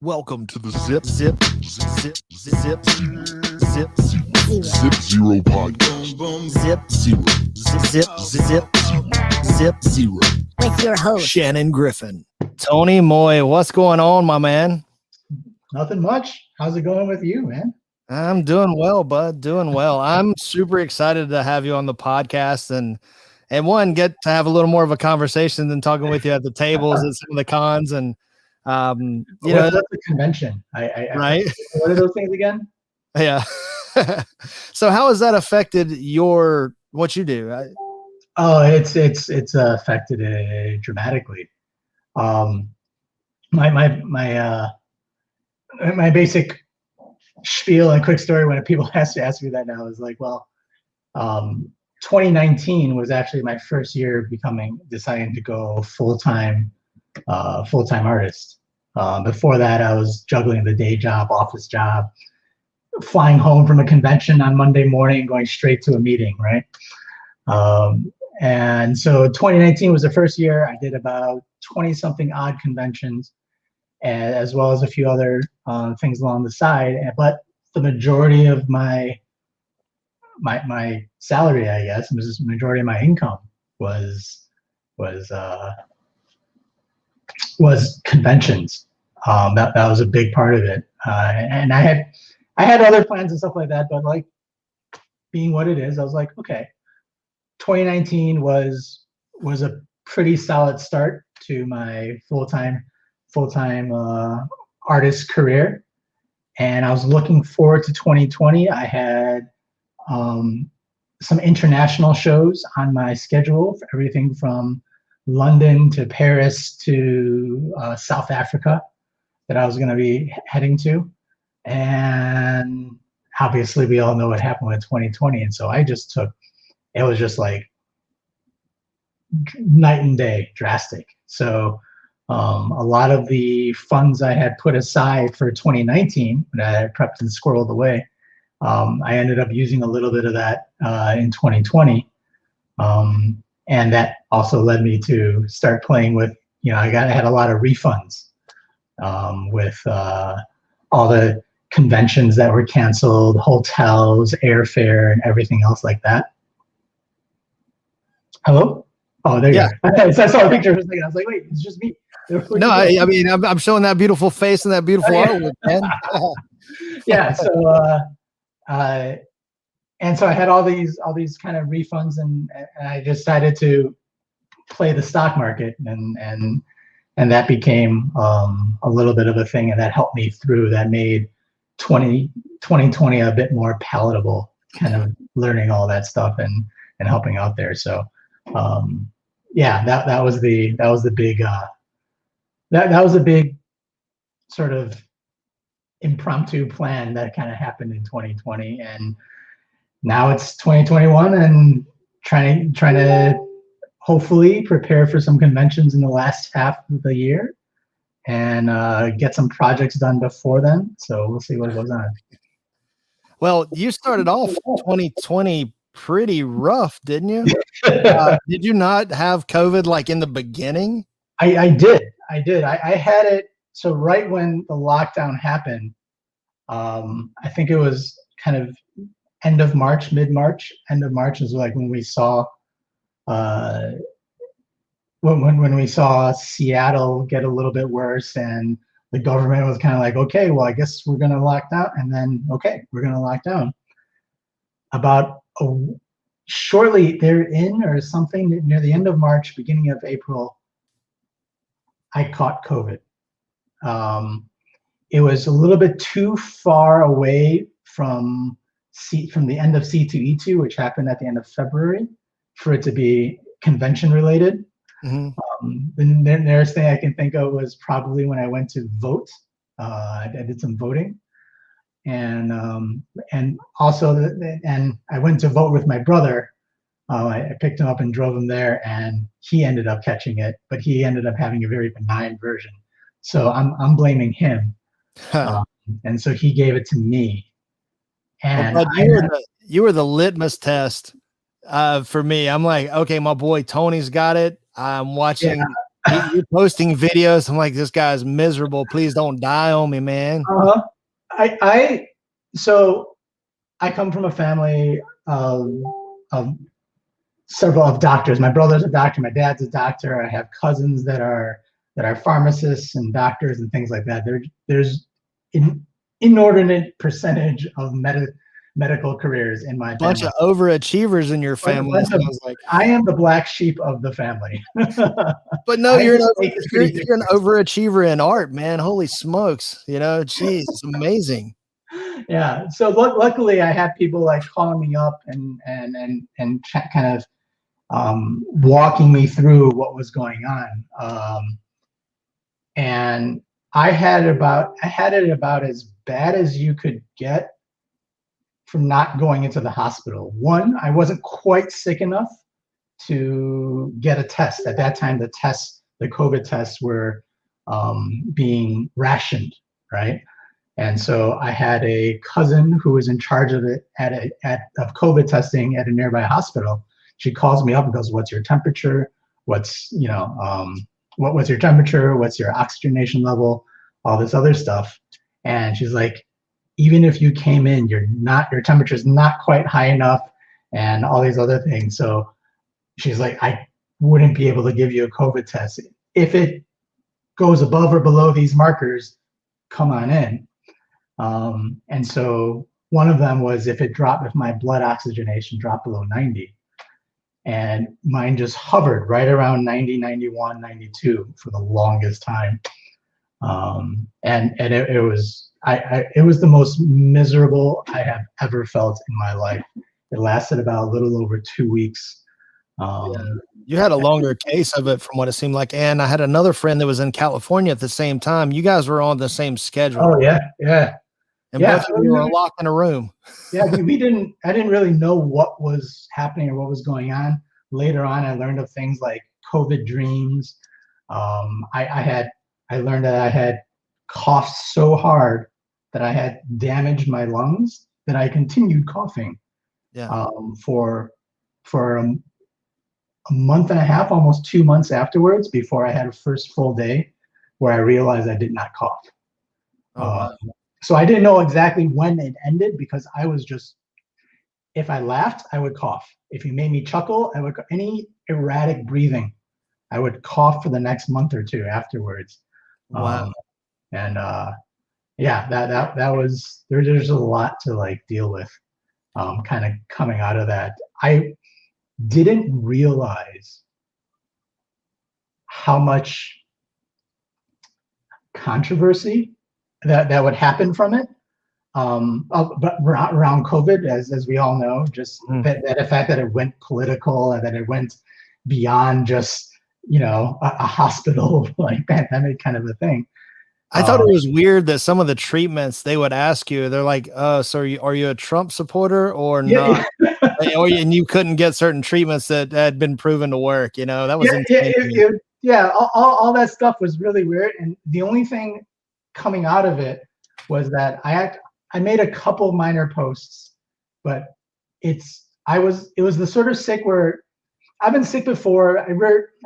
Welcome to the Zip Zero podcast. Zip Zero. With your host, Shannon Griffin. Tony Moy, what's going on, my man? Nothing much. How's it going with you, man? I'm doing well, bud. Doing well. I'm super excited to have you on the podcast and get to have a little more of a conversation than talking with you at the tables at some of the cons and What's the convention? Right? What are those things again? Yeah. So how has that affected what you do? It's affected it dramatically. My basic spiel and quick story when people ask me that now is like, 2019 was actually my first year deciding to go full-time artist. Before that, I was juggling the day job, office job, flying home from a convention on Monday morning, going straight to a meeting, right? And so 2019 was the first year. I did about 20-something odd conventions, as well as a few other things along the side. But the majority of my salary, I guess, the majority of my income was conventions. That was a big part of it. And I had other plans and stuff like that, but like being what it is, I was like, okay, 2019 was a pretty solid start to my full-time artist career. And I was looking forward to 2020. I had some international shows on my schedule, for everything from London to Paris to South Africa that I was going to be heading to. And obviously we all know what happened with 2020. And so it was just like night and day, drastic. So a lot of the funds I had put aside for 2019 that I prepped and squirreled away, I ended up using a little bit of that in 2020. And that also led me to start playing with, I had a lot of refunds with all the conventions that were canceled, hotels, airfare, and everything else like that. Hello? Oh, there you go. So I saw a picture for a second. I was like, wait, it's just me. No, I mean, I'm showing that beautiful face and that beautiful artwork, man. Yeah. So, and so I had all these kind of refunds, and I decided to play the stock market, and that became a little bit of a thing, and that helped me through. That made 2020 a bit more palatable, kind of learning all that stuff and helping out there. So that was the big that was a big sort of impromptu plan that kind of happened in 2020, and now it's 2021 and trying to hopefully prepare for some conventions in the last half of the year and get some projects done before then. So we'll see what goes on. Well, you started off 2020 pretty rough, didn't you? Did you not have COVID like in the beginning? I did. I had it. So right when the lockdown happened, I think it was kind of end of March, mid-March. End of March is like when we saw when we saw Seattle get a little bit worse, and the government was kind of like, okay, well, I guess we're going to lock down, and then okay, we're going to lock down. About shortly therein or something near the end of March, beginning of April, I caught COVID. It was a little bit too far away from the end of C2E2, which happened at the end of February, for it to be convention related. Mm-hmm. The nearest thing I can think of was probably when I went to vote. I did some voting, and also and I went to vote with my brother. I picked him up and drove him there, and he ended up catching it, but he ended up having a very benign version. So I'm blaming him, and so he gave it to me. And well, you were the litmus test for me. I'm like, okay, my boy Tony's got it. I'm watching You're posting videos. I'm like, this guy's miserable. Please don't die on me, man. I so I come from a family of several of doctors. My brother's a doctor. My dad's a doctor. I have cousins that are pharmacists and doctors and things like that. There's an inordinate percentage of medical careers in my Bunch family. of overachievers in your family. Sounds like I am the black sheep of the family. But no, you're an overachiever in art, man. Holy smokes. You know, geez, it's amazing. Yeah. So luckily I had people like calling me up and kind of walking me through what was going on. And I had it about as bad as you could get from not going into the hospital. One, I wasn't quite sick enough to get a test. At that time, the COVID tests were being rationed, right? And so I had a cousin who was in charge of it of COVID testing at a nearby hospital. She calls me up and goes, "What's your temperature? What's your temperature? What's your oxygenation level? All this other stuff." And she's like, "Even if you came in, your temperature's not quite high enough, and all these other things." So she's like, "I wouldn't be able to give you a COVID test. If it goes above or below these markers, come on in." And so one of them was if my blood oxygenation dropped below 90. And mine just hovered right around 90, 91, 92 for the longest time. And it was the most miserable I have ever felt in my life. It lasted about a little over 2 weeks. You had a longer case of it from what it seemed like. And I had another friend that was in California at the same time. You guys were on the same schedule. Oh yeah. And both of you were locked in a room. Yeah, I didn't really know what was happening or what was going on. Later on, I learned of things like COVID dreams. I learned that I had coughed so hard that I had damaged my lungs that I continued coughing. Yeah. For a month and a half, almost 2 months afterwards, before I had a first full day where I realized I did not cough. Oh, wow. So I didn't know exactly when it ended because I was just, if I laughed, I would cough. If you made me chuckle, I would, any erratic breathing, I would cough for the next month or two afterwards. Wow. Yeah, that was, there's a lot to like deal with, kind of coming out of that. I didn't realize how much controversy that would happen from it. But around COVID, as we all know, just that the fact that it went political and that it went beyond just a hospital like pandemic kind of a thing. I thought it was weird that some of the treatments they would ask you, they're like, so are you a Trump supporter or not? And you couldn't get certain treatments that had been proven to work. That was insane. All that stuff was really weird. And the only thing coming out of it was that I made a couple minor posts, but it was the sort of sick where I've been sick before. I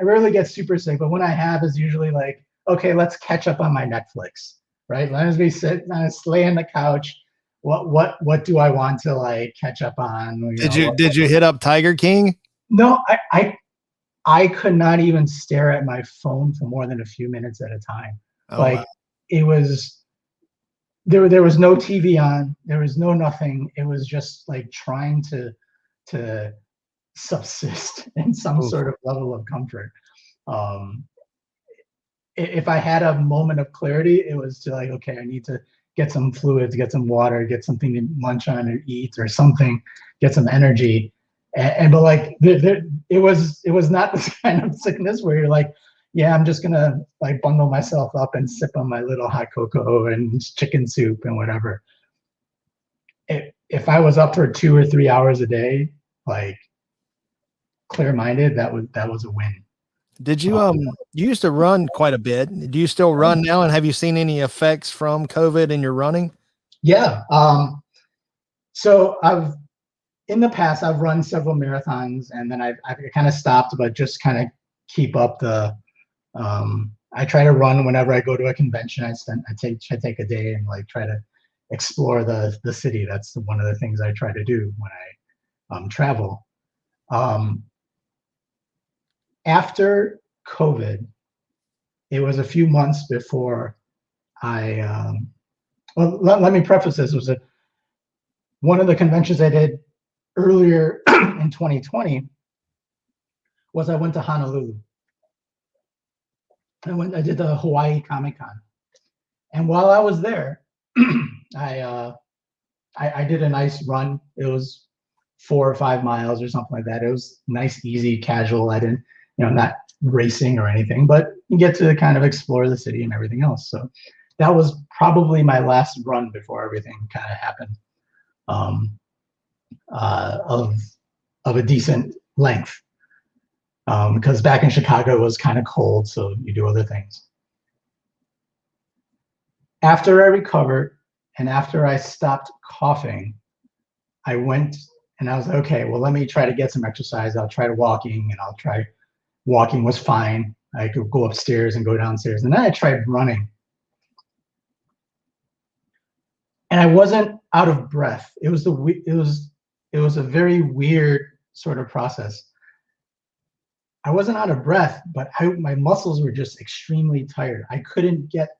rarely get super sick, but when I have, is usually like, okay, let's catch up on my Netflix, right? Let me sit, lay on the couch. What do I want to like catch up on? Did you hit up Tiger King? No, I could not even stare at my phone for more than a few minutes at a time. Oh, wow. It was, there was no TV on, there was no nothing. It was just like trying to subsist in some sort of level of comfort. If I had a moment of clarity, it was to like, okay, I need to get some fluids, get some water, get something to munch on or eat or something, get some energy. But like it was not this kind of sickness where you're like, yeah, I'm just gonna like bundle myself up and sip on my little hot cocoa and chicken soup and whatever. If I was up for 2 or 3 hours a day, like clear-minded, that was a win. Did you you used to run quite a bit? Do you still run now? And have you seen any effects from COVID in your running? Yeah. So in the past I've run several marathons, and then I've kind of stopped, but just kind of keep up the I try to run whenever I go to a convention. I take a day and like try to explore the city. That's one of the things I try to do when I travel. After COVID, it was a few months before I. Well, let me preface this. It was one of the conventions I did earlier in 2020 was I went to Honolulu. I did the Hawaii Comic Con, and while I was there, I did a nice run. It was 4 or 5 miles or something like that. It was nice, easy, casual. I didn't, not racing or anything, but you get to kind of explore the city and everything else. So that was probably my last run before everything kind of happened, of a decent length. Because back in Chicago it was kind of cold, so you do other things. After I recovered and after I stopped coughing, I went and I was like, okay, well, let me try to get some exercise. I'll try walking, and I'll try walking was fine. I could go upstairs and go downstairs. And then I tried running. And I wasn't out of breath. It was a very weird sort of process. I wasn't out of breath, but my muscles were just extremely tired. I couldn't get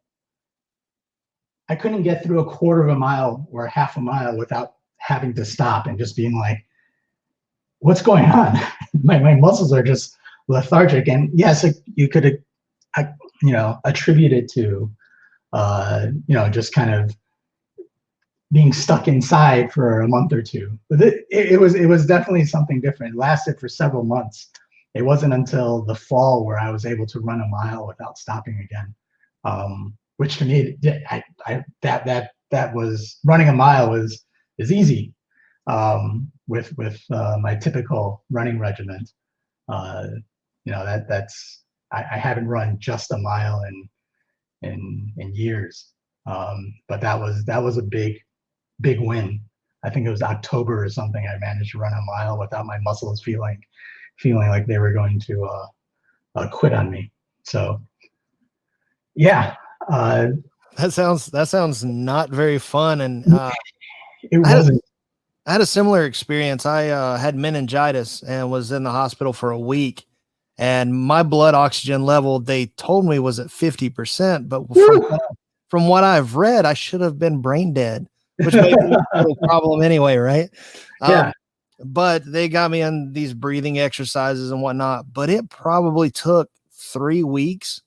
through a quarter of a mile or half a mile without having to stop and just being like, what's going on? my muscles are just lethargic. And yes, you could attribute it to just kind of being stuck inside for a month or two. But it was definitely something different. It lasted for several months. It wasn't until the fall where I was able to run a mile without stopping again, which to me, that was running a mile is easy with my typical running regimen. That's I haven't run just a mile in years, but that was a big win. I think it was October or something. I managed to run a mile without my muscles feeling like they were going to quit on me. So yeah, that sounds not very fun. And it wasn't. I had a similar experience. I had meningitis and was in the hospital for a week, and my blood oxygen level, they told me, was at 50%, but from what I've read, I should have been brain dead, which may be a little problem anyway, right? Yeah. But they got me on these breathing exercises and whatnot, but it probably took 3 weeks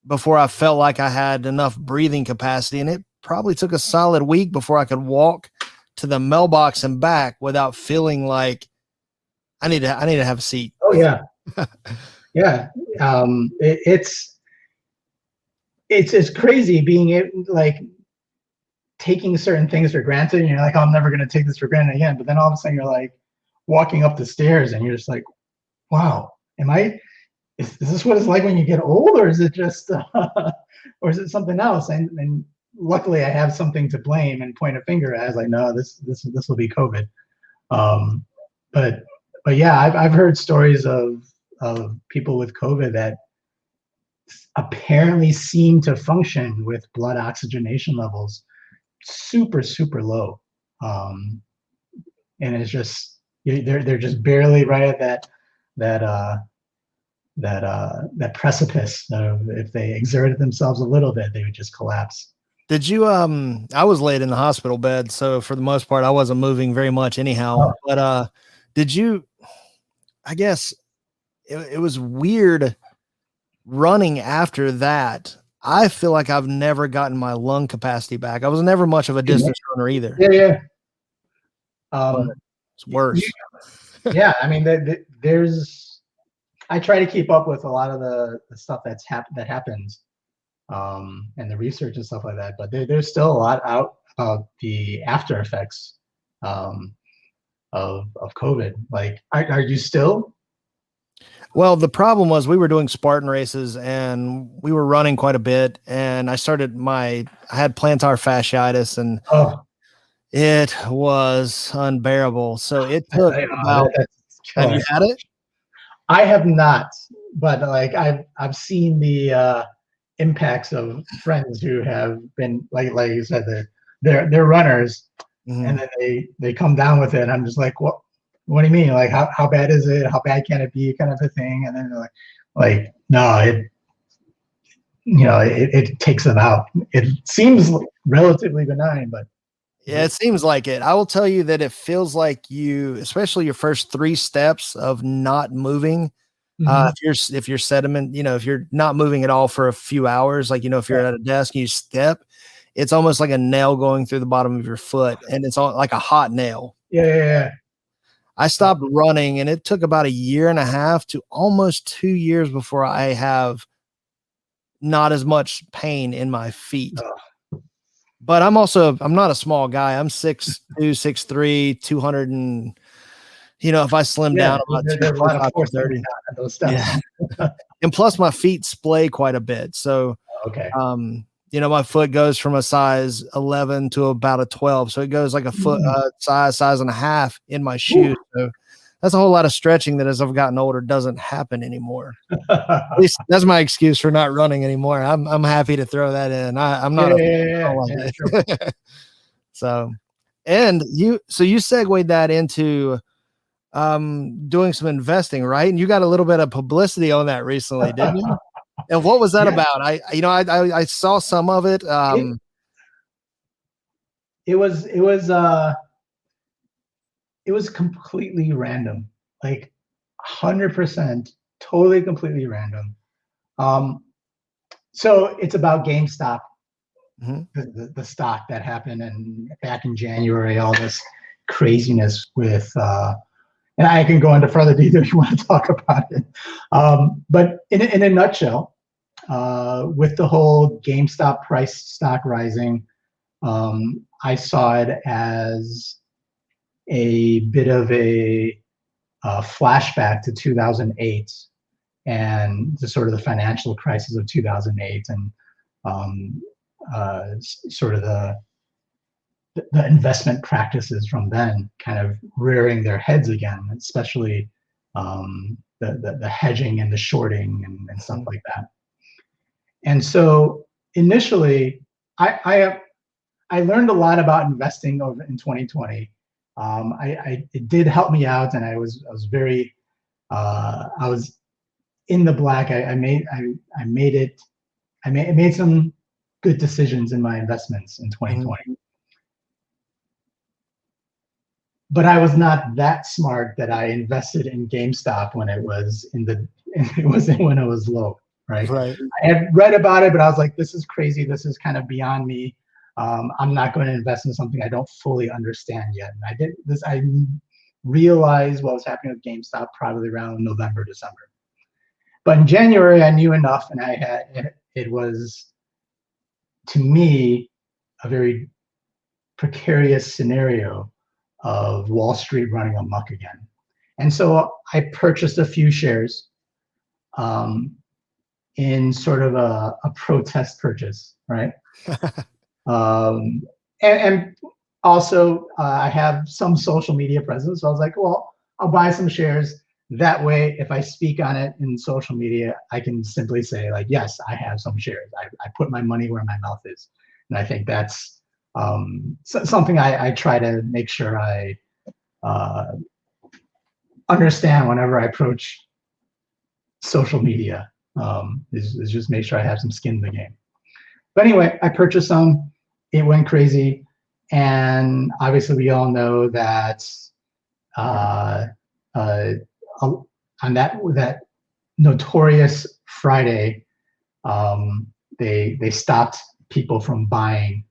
before I felt like I had enough breathing capacity. And it probably took a solid week before I could walk to the mailbox and back without feeling like I need to have a seat. Oh yeah. Yeah. It's crazy being like taking certain things for granted, and you're like, oh, I'm never going to take this for granted again. But then all of a sudden you're like walking up the stairs and you're just like, wow, is this what it's like when you get old, or is it just, or is it something else? And luckily I have something to blame and point a finger at. I was like, no, this will be COVID. But yeah, I've heard stories of people with COVID that apparently seem to function with blood oxygenation levels super low, and it's just they're just barely right at that precipice. If they exerted themselves a little bit, they would just collapse. Did you I was laid in the hospital bed, so for the most part I wasn't moving very much anyhow. But did you, I guess it was weird running after that. I feel like I've never gotten my lung capacity back. I was never much of a distance runner either. Yeah. It's worse. Yeah, I mean, I try to keep up with a lot of the stuff that happens, and the research and stuff like that. But there's still a lot out about the after effects of COVID. Like, are you still? Well, the problem was we were doing Spartan races and we were running quite a bit, and I had plantar fasciitis, and it was unbearable. So it took about, have you had it? I have not. but like I've seen the impacts of friends who have been like you said, they're runners, and then they come down with it. I'm just like, what do you mean? Like how bad is it? How bad can it be? Kind of a thing. And then they're like no, it takes them out. It seems relatively benign, but yeah, it seems like it. I will tell you that it feels like you, especially your first 3 steps of not moving. If you're sediment, if you're not moving at all for a few hours, like, if you're at a desk and you step, it's almost like a nail going through the bottom of your foot, and it's all like a hot nail. Yeah. I stopped running, and it took about 1.5 to almost 2 years before I have not as much pain in my feet. But I'm not a small guy. I'm 6'2", 6'3", 200 and, if I slim down about there's a lot of force 30. At those steps. Yeah. And plus my feet splay quite a bit. So, okay. My foot goes from a size 11 to about a 12. So it goes like a foot, size and a half in my shoe. So that's a whole lot of stretching that as I've gotten older doesn't happen anymore. At least that's my excuse for not running anymore. I'm happy to throw that in. I'm not sure. So, and you segued that into doing some investing, right? And you got a little bit of publicity on that recently, didn't you? And what was that about? I saw some of it. It was completely random, like 100%, totally completely random. So it's about GameStop, the stock that happened back in January, all this craziness with, and I can go into further detail if you want to talk about it. But in a nutshell, with the whole GameStop stock rising, I saw it as a bit of a flashback to 2008 and the sort of the financial crisis of 2008 and sort of the investment practices from then kind of rearing their heads again, especially the hedging and the shorting and stuff like that. And so initially, I learned a lot about investing over in 2020. It did help me out, and I was very I was in the black. I made some good decisions in my investments in 2020. But I was not that smart that I invested in GameStop when it was when it was low, right? Right. I had read about it, but I was like, this is crazy. This is kind of beyond me. I'm not going to invest in something I don't fully understand yet. And I did this. I realized what was happening with GameStop probably around November, December. But in January, I knew enough, and it was, to me, a very precarious scenario of Wall Street running amok again. And so I purchased a few shares in sort of a protest purchase, right? And also I have some social media presence. So I was like, well, I'll buy some shares. That way, if I speak on it in social media, I can simply say like, yes, I have some shares. I put my money where my mouth is. And I think that's something I try to make sure I understand whenever I approach social media, is just make sure I have some skin in the game. But anyway, I purchased some. It went crazy. And obviously we all know that on that notorious Friday, they stopped people from buying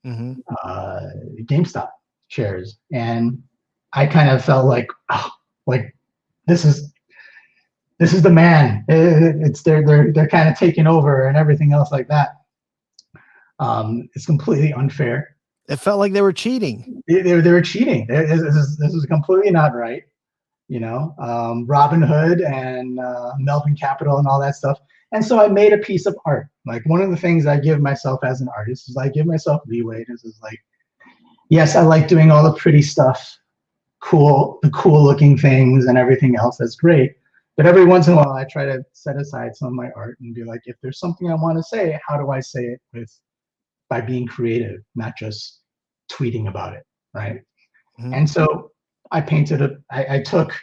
GameStop shares, and I kind of felt like, oh, like this is the man. They're kind of taking over and everything else like that. It's completely unfair. It felt like they were cheating. They were cheating. This is completely not right. Robin Hood and Melvin Capital and all that stuff. And so I made a piece of art. Like, one of the things I give myself as an artist is I give myself leeway. This is like, yes, I like doing all the pretty stuff, the cool looking things and everything else. That's great. But every once in a while, I try to set aside some of my art and be like, if there's something I want to say, how do I say it by being creative, not just tweeting about it, right? And so I took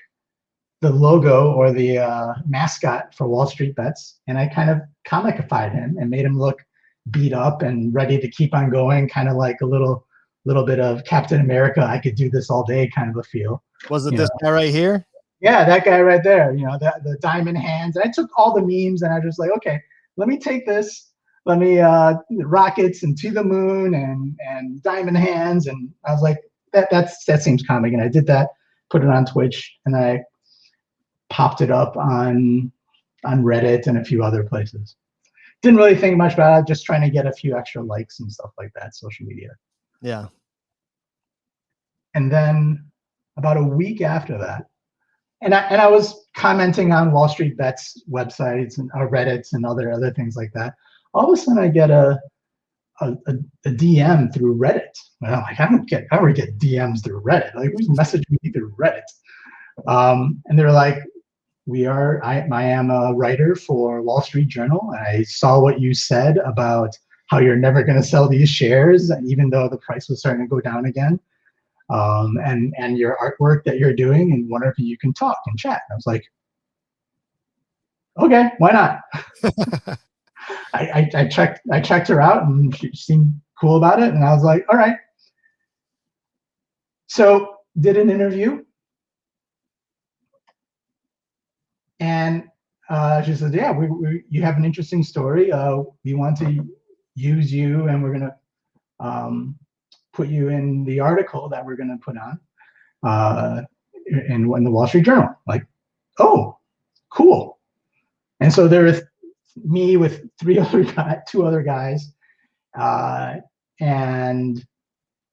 the logo or the mascot for Wall Street Bets, and I kind of comicified him and made him look beat up and ready to keep on going, kind of like a little bit of Captain America, I could do this all day kind of a feel. Was it this guy right here? Yeah, that guy right there, the diamond hands. And I took all the memes and I was just like, okay, let me take this, let me rockets and to the moon and diamond hands. And I was like, that seems comic. And I did that, put it on Twitch, and I popped it up on Reddit and a few other places. Didn't really think much about it, just trying to get a few extra likes and stuff like that, social media. Yeah. And then about a week after that, and I was commenting on Wall Street Bets websites and Reddits and other things like that. All of a sudden, I get a DM through Reddit. And I'm like, I don't ever get DMs through Reddit. Like, who's messaging me through Reddit? And they're like, I am a writer for Wall Street Journal. I saw what you said about how you're never going to sell these shares, even though the price was starting to go down again. And your artwork that you're doing, and wonder if you can talk and chat. I was like, okay, why not? I checked her out, and she seemed cool about it, and I was like, all right. So did an interview, and she said, yeah, you have an interesting story. We want to use you, and we're gonna put you in the article that we're going to put on in the Wall Street Journal. Like, oh, cool. And so there was me with two other guys, and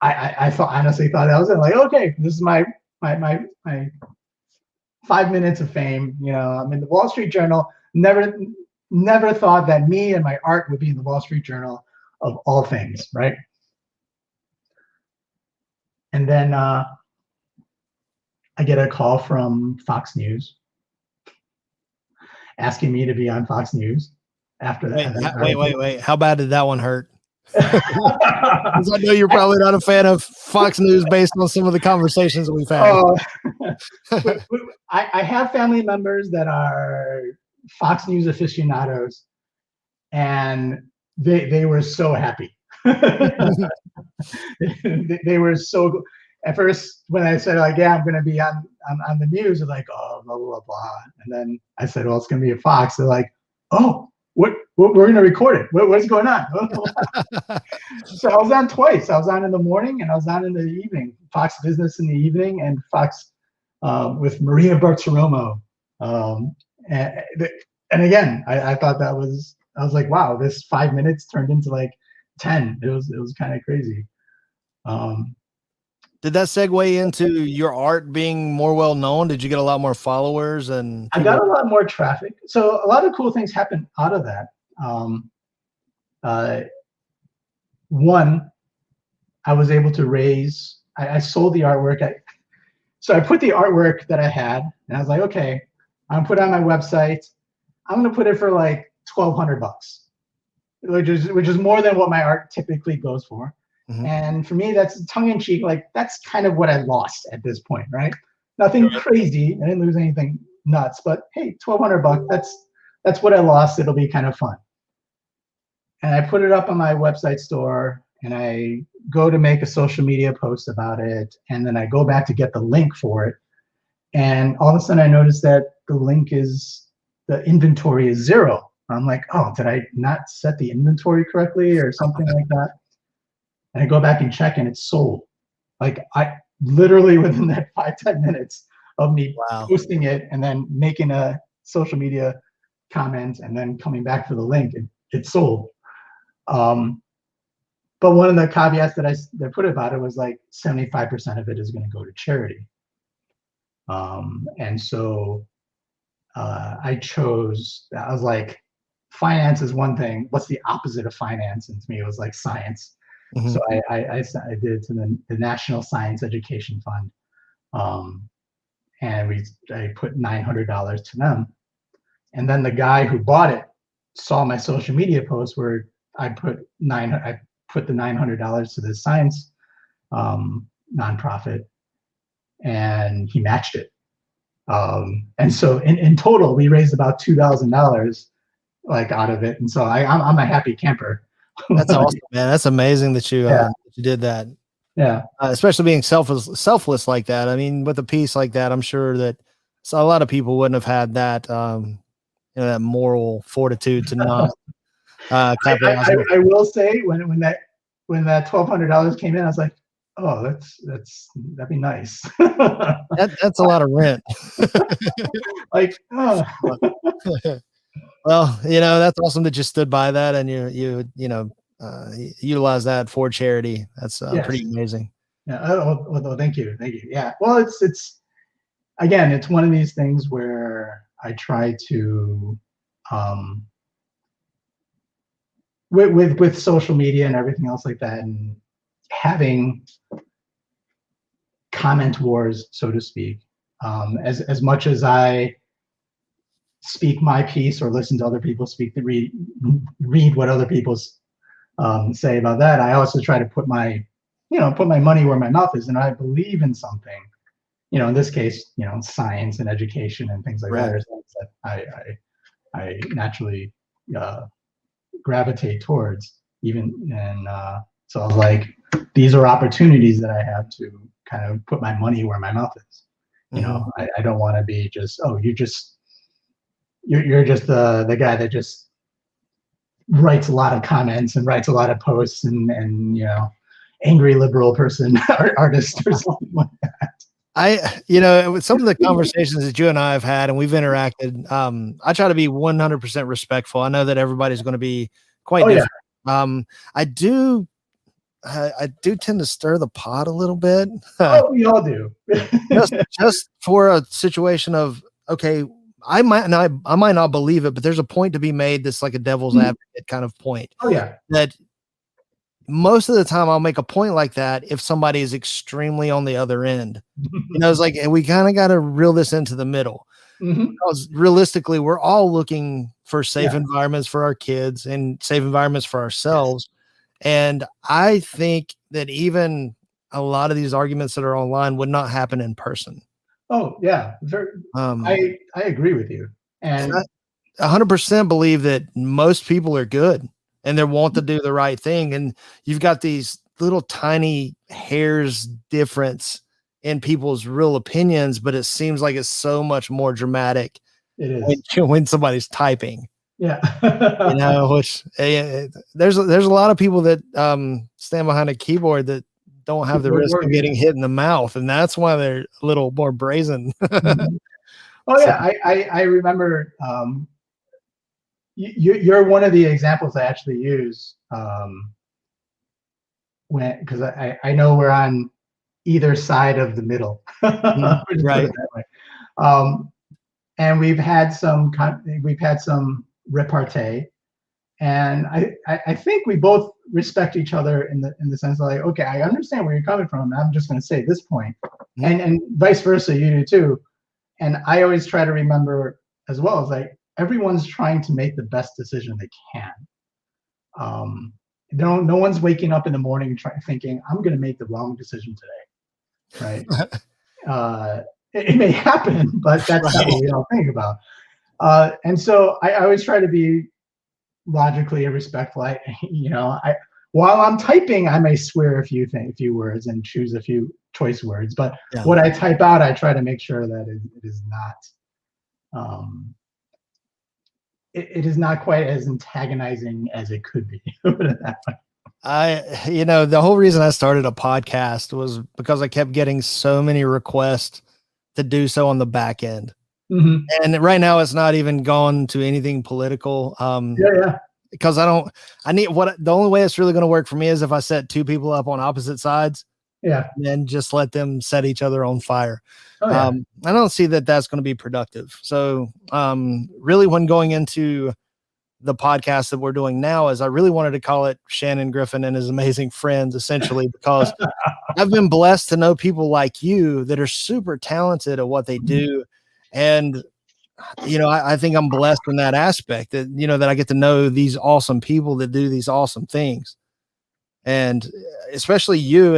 I honestly thought that was it. Like, okay, this is my 5 minutes of fame. I'm in the Wall Street Journal. Never thought that me and my art would be in the Wall Street Journal of all things, right? And then I get a call from Fox News asking me to be on Fox News after that. Wait. How bad did that one hurt? I know you're probably not a fan of Fox News based on some of the conversations that we've had. I have family members that are Fox News aficionados, and they were so happy. They were so good. At first, when I said, like, yeah, I'm going to be on the news, they're like, oh, blah, blah, blah. And then I said, well, it's going to be a Fox. They're like, oh, what we're going to record it. What's going on? So I was on twice. I was on in the morning, and I was on in the evening. Fox Business in the evening, and Fox with Maria Bartiromo. And again, I thought I was like, wow, this 5 minutes turned into like 10. It was kind of crazy. Did that segue into your art being more well known? Did you get a lot more followers? And I got a lot more traffic. So a lot of cool things happened out of that. One, I was able to raise. I sold the artwork. So I put the artwork that I had, and I was like, okay, I'm gonna put it on my website. I'm gonna put it for like $1,200, which is more than what my art typically goes for. Mm-hmm. And for me, that's tongue-in-cheek. Like, that's kind of what I lost at this point, right? Nothing crazy. I didn't lose anything nuts, but hey, $1,200. That's what I lost. It'll be kind of fun. And I put it up on my website store, and I go to make a social media post about it, and then I go back to get the link for it, and all of a sudden I notice that the inventory is 0. I'm like, oh, did I not set the inventory correctly or something like that? And I go back and check, and it's sold. Like, I literally, within that 5-10 minutes of me posting it and then making a social media comment and then coming back for the link, it's sold. But one of the caveats that I put about it was like 75% of it is going to go to charity. And so I was like, finance is one thing. What's the opposite of finance? And to me, it was like science. Mm-hmm. So I did it to the National Science Education Fund. and I put $900 to them. And then the guy who bought it saw my social media post where I put the $900 to this science nonprofit, and he matched it. And so in total, we raised about $2,000 like out of it. And so I'm a happy camper. That's awesome, man. That's amazing that you did that. Yeah. Especially being selfless like that. I mean, with a piece like that, I'm sure that a lot of people wouldn't have had that, that moral fortitude to not capitalize. I will say when that $1,200 came in, I was like, oh, that'd be nice. That's a lot of rent. Like, oh. Well, that's awesome that you stood by that and you utilize that for charity. That's pretty amazing. Yeah. Oh, thank you. Yeah. Well, it's again, it's one of these things where I try to, with social media and everything else like that, and having comment wars, so to speak, as much as I speak my piece or listen to other people speak, read what other people say about that, I also try to put my money where my mouth is. And I believe in something, in this case, science and education and things like that are things that I naturally gravitate towards. So like, these are opportunities that I have to kind of put my money where my mouth is. I don't want to be just, oh, you're just the guy that just writes a lot of comments and writes a lot of posts and angry liberal person artist or something like that. With some of the conversations that you and I have had and we've interacted, I try to be 100% respectful. I know that everybody's going to be quite different. Yeah. I do tend to stir the pot a little bit. Oh, we all do. just for a situation of, okay, I might not believe it, but there's a point to be made that's like a devil's advocate kind of point. Oh yeah. That most of the time I'll make a point like that if somebody is extremely on the other end. It's like, we kind of got to reel this into the middle. Because realistically, we're all looking for safe environments for our kids and safe environments for ourselves. And I think that even a lot of these arguments that are online would not happen in person. Oh yeah. I agree with you. And I 100% believe that most people are good and they want to do the right thing. And you've got these little tiny hairs difference in people's real opinions, but it seems like it's so much more dramatic when somebody's typing. Yeah. Which there's a lot of people that stand behind a keyboard that don't have the risk of getting hit in the mouth, and that's why they're a little more brazen. Oh yeah, I remember you're one of the examples I actually use because I know we're on either side of the middle. Right. And we've had some repartee, and I think we both respect each other in the sense of like, okay, I understand where you're coming from. I'm just going to say this point, and vice versa, you do too. And I always try to remember as well as like everyone's trying to make the best decision they can. No one's waking up in the morning thinking I'm going to make the wrong decision today, right? It may happen, but that's not what we all think about. And so I always try to be logically and respectful. While I'm typing, I may swear a few words and choose a few choice words, but what I type out, I try to make sure that it is not, it is not quite as antagonizing as it could be. The whole reason I started a podcast was because I kept getting so many requests to do so on the back end. And right now it's not even gone to anything political. Because the only way it's really going to work for me is if I set two people up on opposite sides. And then just let them set each other on fire. I don't see that that's going to be productive. So really when going into the podcast that we're doing now is I really wanted to call it Shannon Griffin and his amazing friends, essentially, because I've been blessed to know people like you that are super talented at what they do. And, I think I'm blessed in that aspect that, that I get to know these awesome people that do these awesome things. And especially you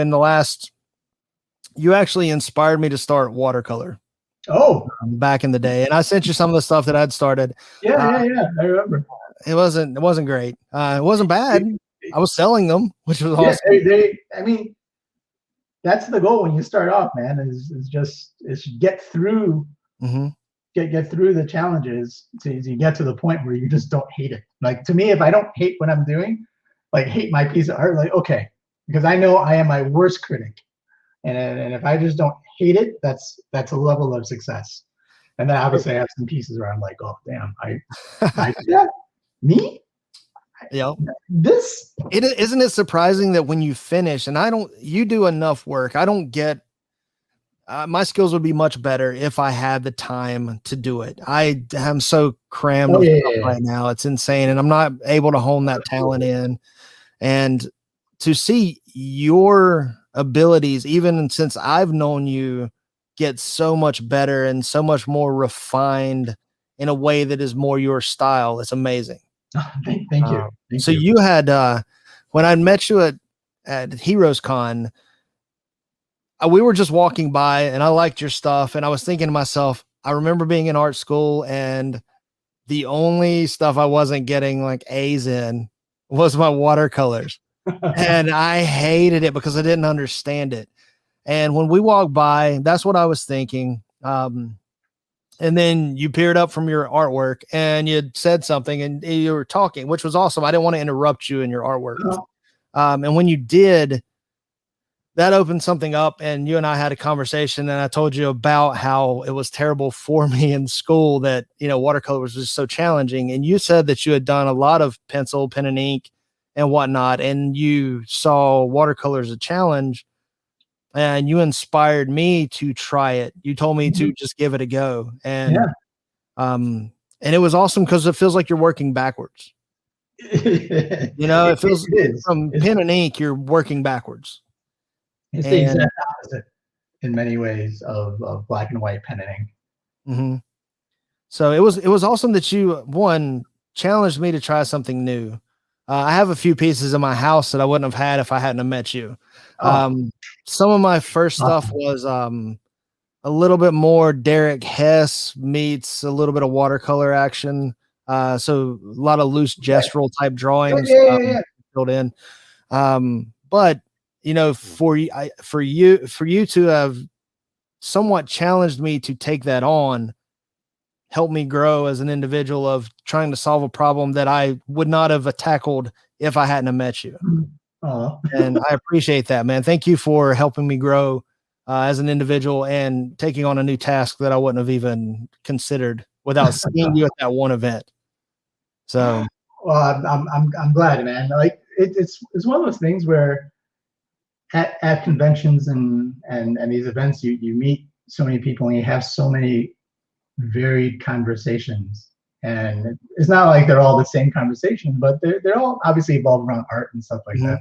you actually inspired me to start watercolor Oh, back in the day. And I sent you some of the stuff that I'd started. yeah. I remember. It wasn't great. It wasn't bad. I was selling them, which was Yeah, awesome. I mean, that's the goal when you start off, man, is get through Mm-hmm. get through the challenges to you get to the point where you just don't hate it. Like, to me, if I don't hate what I'm doing, like hate my piece of art, like, okay, because I know I am my worst critic. And if I just don't hate it, that's a level of success. And then obviously I have some pieces where I'm like, oh damn, I yeah, me? Yeah. Isn't it surprising that when you finish, and you do enough work, I don't get, my skills would be much better if I had the time to do it. I am so crammed with stuff right now. It's insane. And I'm not able to hone that talent in. And to see your abilities, even since I've known you, get so much better and so much more refined in a way that is more your style, it's amazing. Thank you. So you had, when I met you at Heroes Con, we were just walking by and I liked your stuff. And I was thinking to myself, I remember being in art school and the only stuff I wasn't getting like A's in was my watercolors. And I hated it because I didn't understand it. And when we walked by, that's what I was thinking. And then you peered up from your artwork and you said something and you were talking, which was awesome. I didn't want to interrupt you in your artwork. And when you did, that opened something up and you and I had a conversation and I told you about how it was terrible for me in school that, watercolor was just so challenging. And you said that you had done a lot of pencil, pen and ink and whatnot. And you saw watercolor as a challenge and you inspired me to try it. You told me to just give it a go. And, and it was awesome because it feels like you're working backwards. It feels from pen and ink, you're working backwards. It's the exact opposite in many ways of black and white pen and ink. Mm-hmm. So it was awesome that you challenged me to try something new. I have a few pieces in my house that I wouldn't have had if I hadn't have met you. Some of my first stuff was a little bit more Derek Hess meets a little bit of watercolor action. So a lot of loose gestural type drawings filled in. But for you to have somewhat challenged me to take that on, helped me grow as an individual of trying to solve a problem that I would not have tackled if I hadn't have met you. And I appreciate that, man. Thank you for helping me grow as an individual and taking on a new task that I wouldn't have even considered without seeing you at that one event. So, well, I'm glad, man. Like it's one of those things where at conventions and these events, you meet so many people and you have so many varied conversations. And it's not like they're all the same conversation, but they're all obviously evolved around art and stuff like that.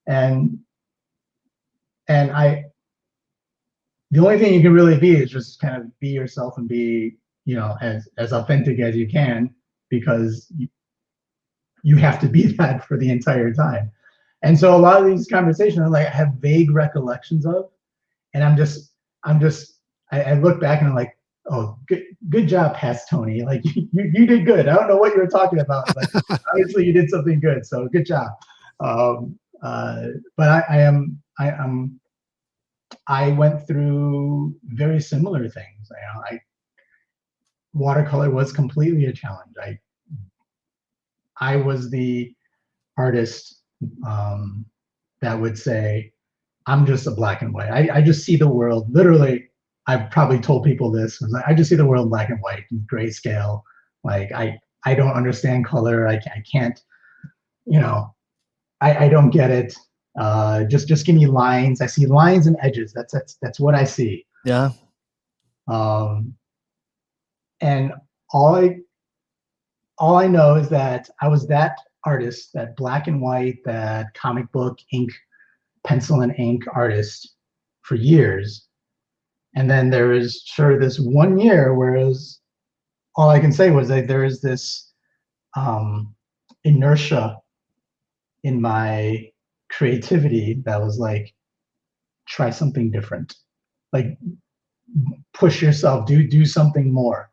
And the only thing you can really be is just kind of be yourself and be, as authentic as you can, because you have to be that for the entire time. And so a lot of these conversations are like I have vague recollections of, and I look back and I'm like, oh, good job, past Tony. Like you did good. I don't know what you were talking about, but obviously you did something good. So good job. But I went through very similar things. Watercolor was completely a challenge. I was the artist that would say, I'm just a black and white. I just see the world literally. I've probably told people this. I just see the world in black and white, grayscale. Like I don't understand color. I can't, I don't get it. Just give me lines. I see lines and edges. That's what I see. Yeah. And all I know is that I was that artist, that black and white, that comic book ink pencil and ink artist for years. And then there was sort of this one year where it was, all I can say was that there is this inertia in my creativity that was like, try something different, like push yourself, do something more.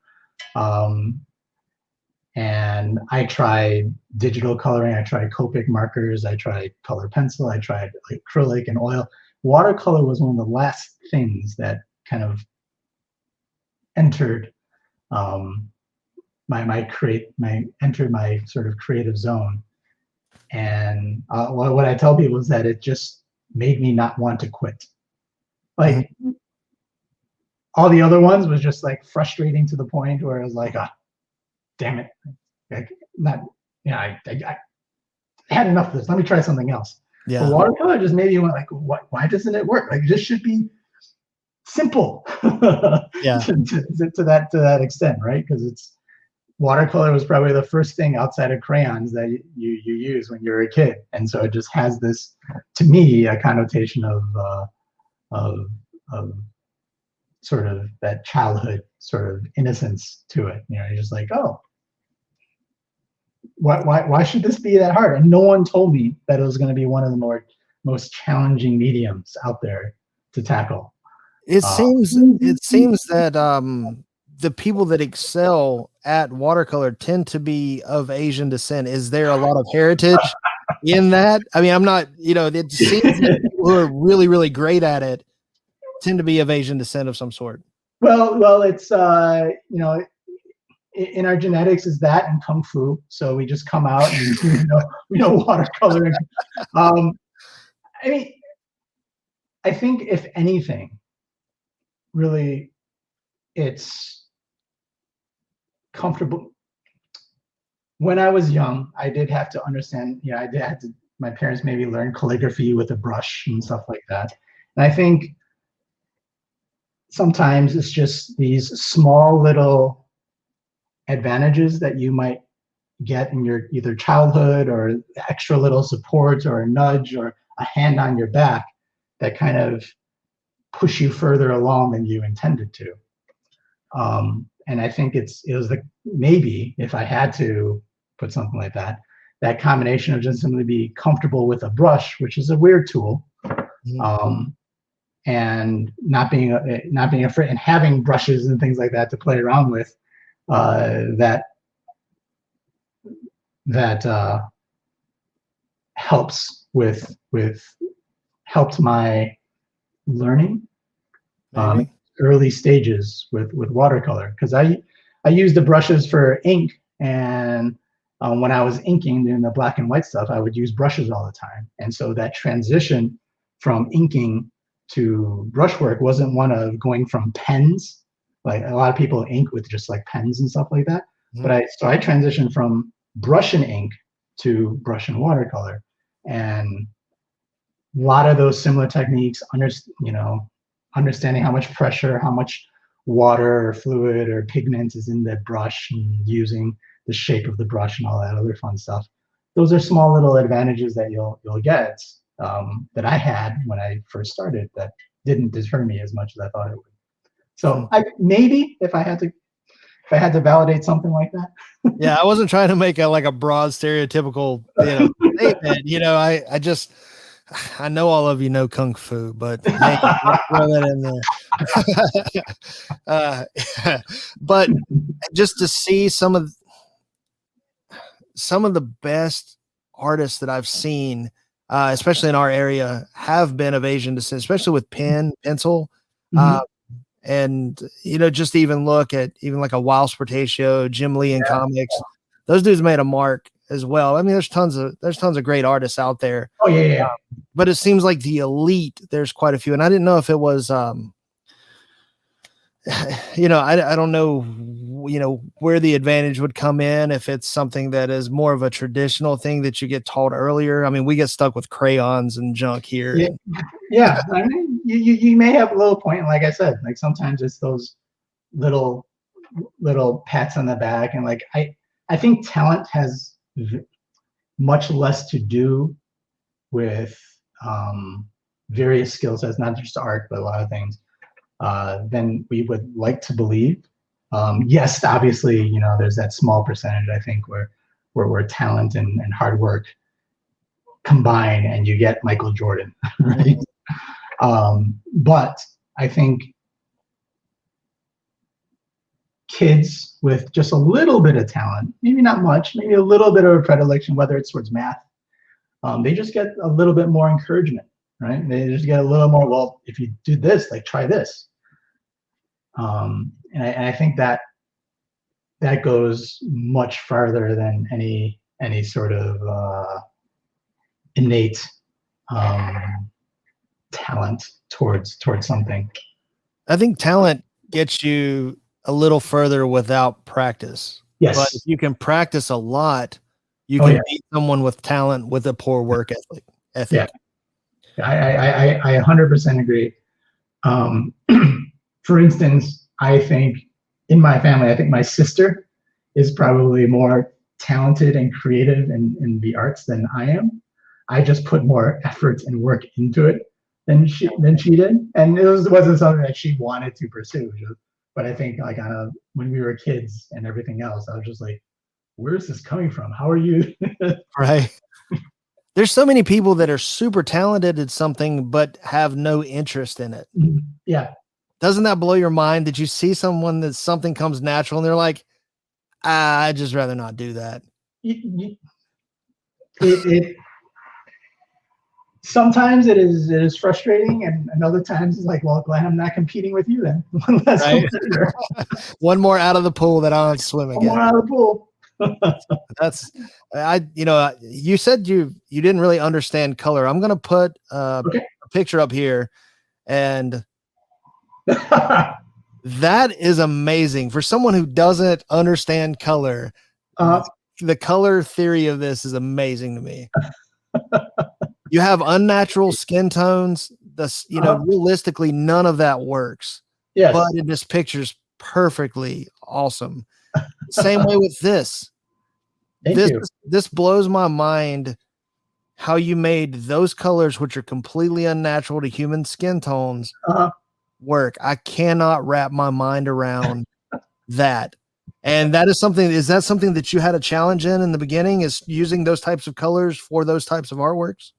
And I tried digital coloring, I tried Copic markers, I tried color pencil, I tried like acrylic and oil. Watercolor was one of the last things that kind of entered entered my sort of creative zone. And what I tell people is that it just made me not want to quit. Like all the other ones was just like frustrating to the point where I was like, ah, damn it, like, not, you know, I had enough of this. Let me try something else. Yeah. But watercolor just made me want like, why doesn't it work? Like this should be simple. Yeah. to that extent, right? Because watercolor was probably the first thing outside of crayons that you use when you're a kid, and so it just has this, to me, a connotation of sort of that childhood sort of innocence to it. You know, you're just like, oh, why should this be that hard? And no one told me that it was going to be one of the most challenging mediums out there to tackle. It seems that the people that excel at watercolor tend to be of Asian descent. Is there a lot of heritage in that? I mean, I'm not, you know, it seems that people who are really, really great at it tend to be of Asian descent of some sort. Well, it's you know, in our genetics is that and kung fu, so we just come out and we know watercolor. I mean, I think if anything, really, it's comfortable. When I was young, I did have to understand, you know, I did have to, my parents maybe learn calligraphy with a brush and stuff like that. And I think sometimes it's just these small little advantages that you might get in your either childhood or extra little support or a nudge or a hand on your back that kind of push you further along than you intended to. And I think it was the, maybe if I had to put something like that, that combination of just simply be comfortable with a brush, which is a weird tool, and not being afraid, and having brushes and things like that to play around with, that helps helped my learning early stages with watercolor, because I used the brushes for ink, and when I was inking in the black and white stuff, I would use brushes all the time, and so that transition from inking to brushwork wasn't one of going from pens, like a lot of people ink with just like pens and stuff like that. But I transitioned from brush and ink to brush and watercolor, and a lot of those similar techniques, understanding how much pressure, how much water or fluid or pigment is in the brush, and using the shape of the brush and all that other fun stuff. Those are small little advantages that you'll get, that I had when I first started, that didn't deter me as much as I thought it would. So maybe if I had to validate something like that. Yeah, I wasn't trying to make a broad stereotypical statement. I know all of you know kung fu, but hey, throw that in there. But just to see some of the best artists that I've seen, especially in our area, have been of Asian descent, especially with pencil. And just even look at even like a Wild Sportatio, Jim Lee in comics. Those dudes made a mark as well. I mean, there's tons of great artists out there. Oh yeah. But it seems like the elite, there's quite a few. And I didn't know if it was I don't know where the advantage would come in, if it's something that is more of a traditional thing that you get taught earlier. I mean, we get stuck with crayons and junk here. Yeah. I mean, you may have a little point. Like I said, like sometimes it's those little pats on the back, and like I think talent has much less to do with various skill sets, not just art, but a lot of things, than we would like to believe. Yes, obviously, you know, there's that small percentage, I think, where talent and hard work combine and you get Michael Jordan, right? But I think kids with just a little bit of talent, maybe not much, maybe a little bit of a predilection, whether it's towards math, they just get a little bit more encouragement, right? They just get a little more, well, if you do this, like try this. And I think that goes much farther than any sort of innate talent towards something. I think talent gets you a little further without practice. Yes. But if you can practice a lot, you can beat someone with talent with a poor work ethic. Yeah. I 100% agree. For instance, I think in my family, I think my sister is probably more talented and creative in the arts than I am. I just put more effort and work into it than she did, and it wasn't something that she wanted to pursue. But I think like when we were kids and everything else, I was just like, where's this coming from? How are you? Right. There's so many people that are super talented at something but have no interest in it. Yeah. Doesn't that blow your mind? Did you see someone that something comes natural and they're like, I'd just rather not do that? Sometimes it is frustrating, and other times it's like, well, glad I'm not competing with you then. One less competitor. One more out of the pool that I don't have to swim again. One more out of the pool. You said you didn't really understand color. I'm gonna put a picture up here, and that is amazing for someone who doesn't understand color. The color theory of this is amazing to me. You have unnatural skin tones. Realistically, none of that works. Yes. But in this picture's perfectly awesome. Same way with this. This blows my mind how you made those colors, which are completely unnatural to human skin tones, work. I cannot wrap my mind around that. And that is something, is that something that you had a challenge in the beginning, is using those types of colors for those types of artworks?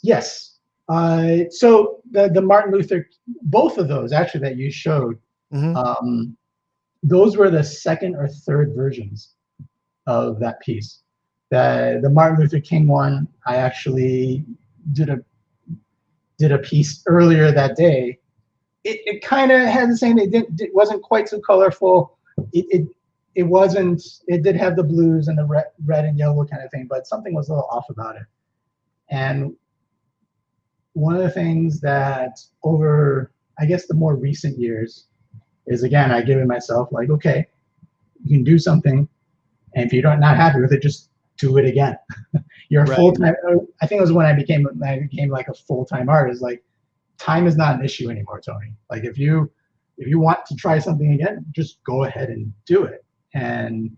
Yes. So the Martin Luther, both of those actually that you showed, those were the second or third versions of that piece. The Martin Luther King one, I actually did a piece earlier that day. It kind of had the same. It wasn't quite so colorful. It did have the blues and the red and yellow kind of thing, but something was a little off about it. And one of the things that over, I guess, the more recent years is, again, I given myself like, okay, you can do something, and if you're not happy with it, just do it again. You're a full-time. I think it was when I became like a full-time artist. Like, time is not an issue anymore, Tony. Like, if you want to try something again, just go ahead and do it, and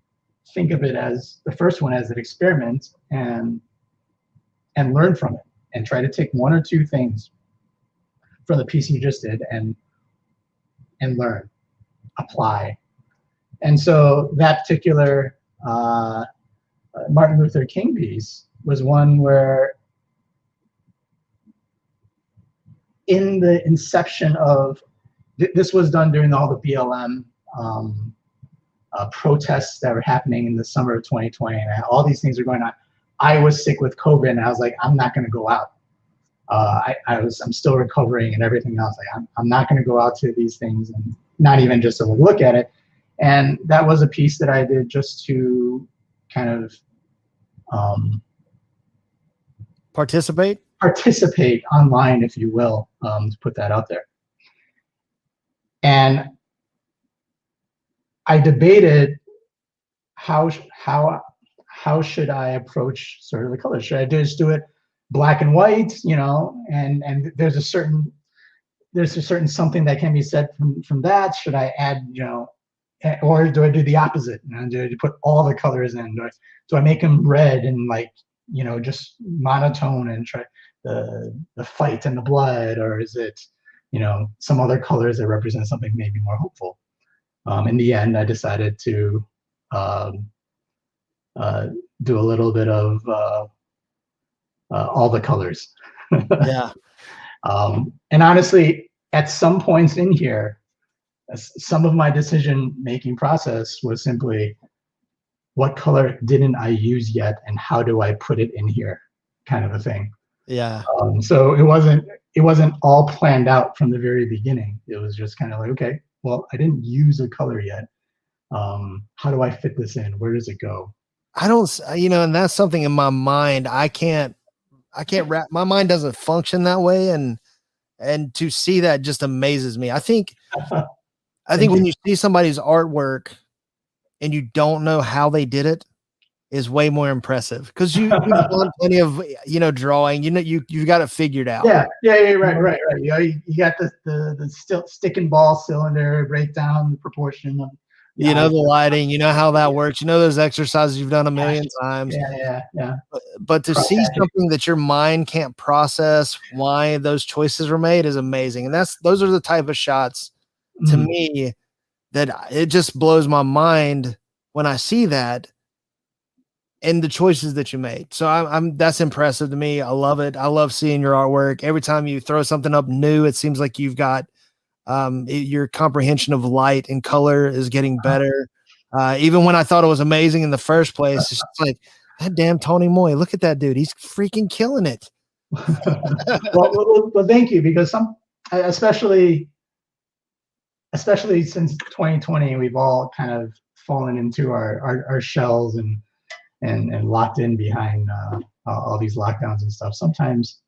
think of it as the first one as an experiment, and learn from it, and try to take one or two things from the piece you just did and learn, apply. And so that particular Martin Luther King piece was one where, in the inception of this was done during all the BLM protests that were happening in the summer of 2020, and all these things are going on. I was sick with COVID, and I was like, I'm not going to go out. I'm still recovering and everything else. Like, I'm not going to go out to these things, and not even just to look at it. And that was a piece that I did just to kind of participate online, if you will, to put that out there. And I debated how should I approach sort of the colors. Should I just do it black and white, and there's a certain something that can be said from that? Should I add, or do I do the opposite? Do I put all the colors in? Do I make them red and, like, just monotone and try? the fight and the blood, or is it, some other colors that represent something maybe more hopeful? In the end, I decided to um, do a little bit of all the colors. Yeah. And honestly, at some points in here, some of my decision-making process was simply, what color didn't I use yet, and how do I put it in here, kind of a thing. Yeah. So it wasn't all planned out from the very beginning. It was just kind of like, okay, well, I didn't use a color yet. How do I fit this in? Where does it go? I don't, and that's something in my mind. I can't wrap, my mind doesn't function that way. And to see that just amazes me. I think Thank when you. you see somebody's artwork and you don't know how they did it is way more impressive, because you've done plenty of, drawing, you've got it figured out. Yeah, right. You got the stick and ball cylinder, breakdown, the proportion of the The eyes. lighting, how that works, those exercises you've done a million times. Yeah. But to see something that your mind can't process why those choices were made is amazing. And those are the type of shots to me that it just blows my mind when I see that and the choices that you made. So I'm that's impressive to me. I love it. I love seeing your artwork. Every time you throw something up new, it seems like you've got your comprehension of light and color is getting better. Even when I thought it was amazing in the first place, it's just like, that damn Tony Moy, look at that dude. He's freaking killing it. well, thank you, because especially since 2020, we've all kind of fallen into our shells and locked in behind all these lockdowns and stuff. Sometimes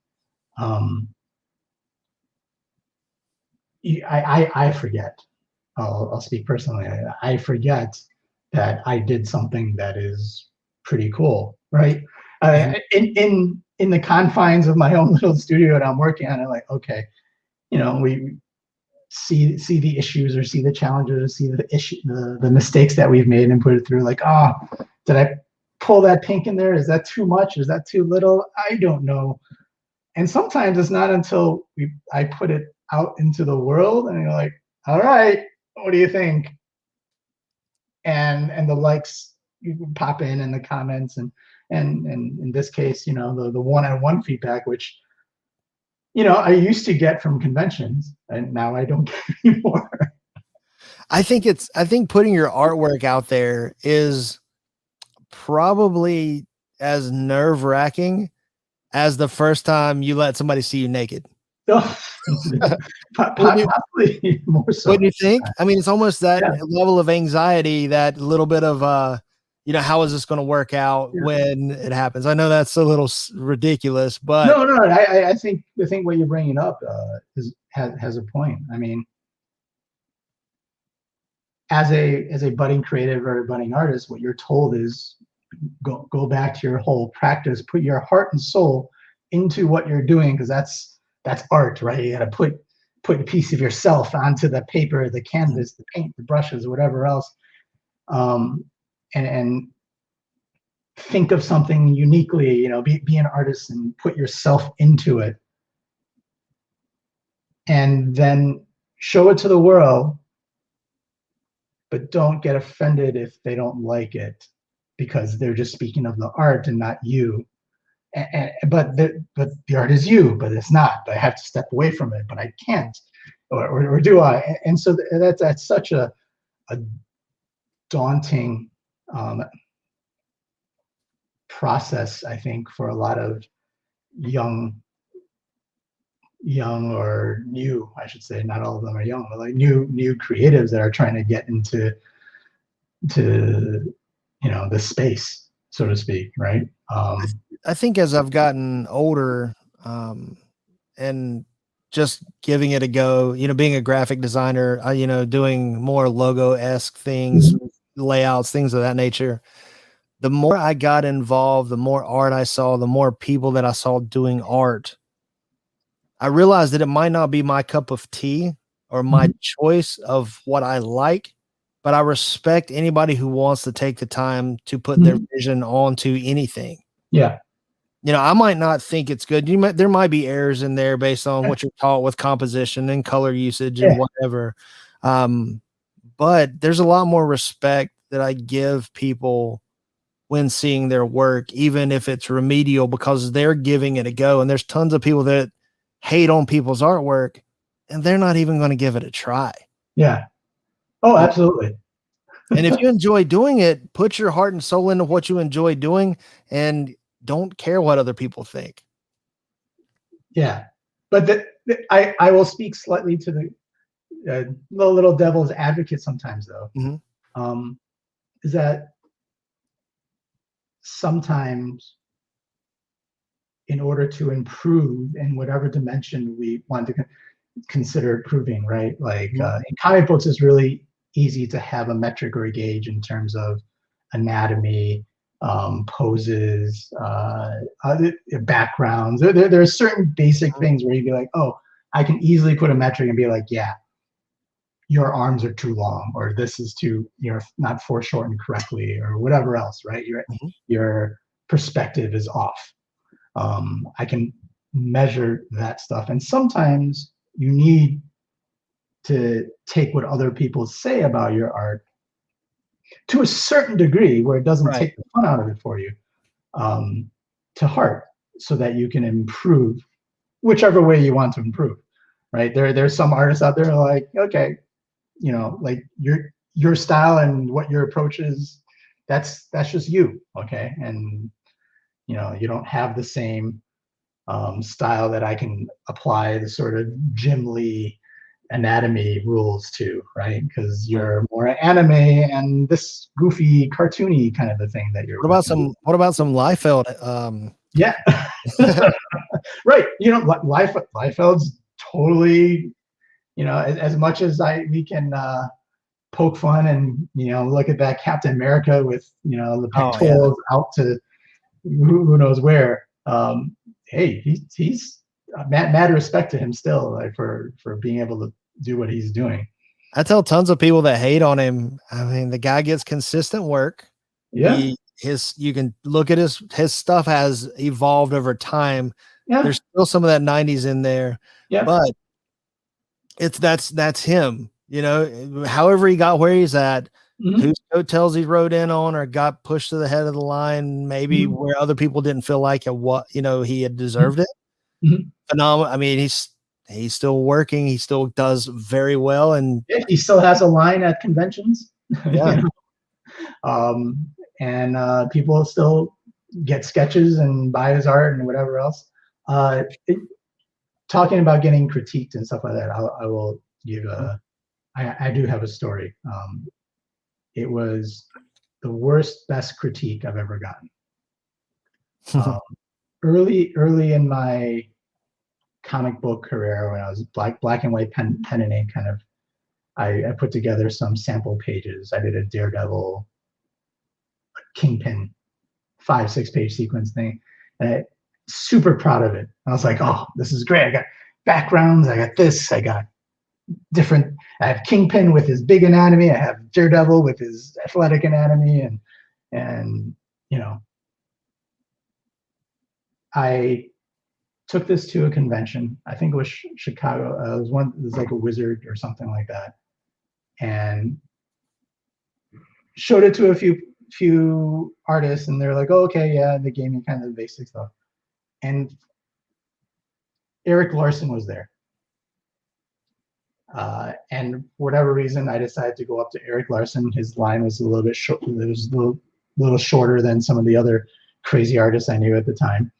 I forget. I'll speak personally. I forget that I did something that is pretty cool, right? In the confines of my own little studio that I'm working on, I'm like, okay, we see the issues, or see the challenges, or see the mistakes that we've made, and put it through. Like, did I pull that pink in there? Is that too much? Is that too little? I don't know. And sometimes it's not until I put it out into the world, and you're like, all right, what do you think? And the likes pop in, and the comments, and in this case, the one-on-one feedback, which I used to get from conventions, and now I don't get anymore. I think putting your artwork out there is probably as nerve-wracking as the first time you let somebody see you naked. Possibly more so. What do you think? I mean, it's almost that level of anxiety, that little bit of how is this going to work out when it happens? I know that's a little ridiculous, but no. I think what you're bringing up has a point. I mean, as a budding creative or a budding artist, what you're told is go back to your whole practice, put your heart and soul into what you're doing, because that's art, right? You got to put a piece of yourself onto the paper, the canvas, the paint, the brushes, whatever else, and think of something uniquely. Be an artist and put yourself into it, and then show it to the world. But don't get offended if they don't like it, because they're just speaking of the art and not you. But the art is you, but it's not. I have to step away from it, but I can't, or do I? And so that's such a daunting process, I think, for a lot of young or new, I should say, not all of them are young, but like new creatives that are trying to get into the space, so to speak, right? I think as I've gotten older, and just giving it a go, being a graphic designer, doing more logo-esque things, layouts, things of that nature, the more I got involved, the more art I saw, the more people that I saw doing art, I realized that it might not be my cup of tea or my choice of what I like, but I respect anybody who wants to take the time to put their vision onto anything. Yeah. you know, I might not think it's good. There might be errors in there based on what you're taught with composition and color usage and Yeah. whatever. But there's a lot more respect that I give people when seeing their work, even if it's remedial, because they're giving it a go. And there's tons of people that hate on people's artwork and they're not even going to give it a try. Yeah. Oh, absolutely. And if you enjoy doing it, put your heart and soul into what you enjoy doing and don't care what other people think. Yeah. But I will speak slightly to the little devil's advocate sometimes, though. Mm-hmm. Is that sometimes in order to improve in whatever dimension we want to consider improving, right? Like in comic books, it's really easy to have a metric or a gauge in terms of anatomy, poses, backgrounds. There are certain basic things where you'd be like, oh, I can easily put a metric and be like, yeah, your arms are too long, or this is too, you're not foreshortened correctly, or whatever else, right? Your perspective is off. I can measure that stuff. And sometimes you need to take what other people say about your art to a certain degree where it doesn't take the fun out of it for you, to heart, so that you can improve whichever way you want to improve, right? There's some artists out there like, okay, you know, like your style and what your approach is, that's just you, okay? And you know, you don't have the same style that I can apply the sort of Jim Lee anatomy rules to, right? Because you're more anime and this goofy cartoony kind of a thing that you're. What about some Liefeld? Yeah. Right. You know, Liefeld's totally, you know, as much as we can poke fun and, you know, look at that Captain America with, you know, the pectorals out to who knows where. Hey, he's mad respect to him still, like for being able to do what he's doing. I tell tons of people that hate on him. I mean, the guy gets consistent work. Yeah. You can look at his stuff has evolved over time. Yeah. There's still some of that 90s in there. Yeah. But that's him, you know, however he got where he's at, whose coattails he rode in on or got pushed to the head of the line, maybe where other people didn't feel like he had deserved it. Phenomenal. I mean, he's still working. He still does very well. And he still has a line at conventions. Yeah. And people still get sketches and buy his art and whatever else. Talking about getting critiqued and stuff like that, I will give I do have a story. It was the best critique I've ever gotten. Early in my comic book career, when I was black and white pen and ink kind of, I put together some sample pages. I did a Daredevil, a Kingpin, 5-6 page sequence thing, and super proud of it. I was like, oh, this is great. I got backgrounds. I got this. I got different. I have Kingpin with his big anatomy. I have Daredevil with his athletic anatomy, and you know, I took this to a convention. I think it was Chicago. It was like a Wizard or something like that, and showed it to a few artists, and they're like, oh, okay, yeah, they gave me kind of the basic stuff. And Eric Larson was there. And for whatever reason, I decided to go up to Eric Larson. His line was a little bit short. It was a little shorter than some of the other crazy artists I knew at the time.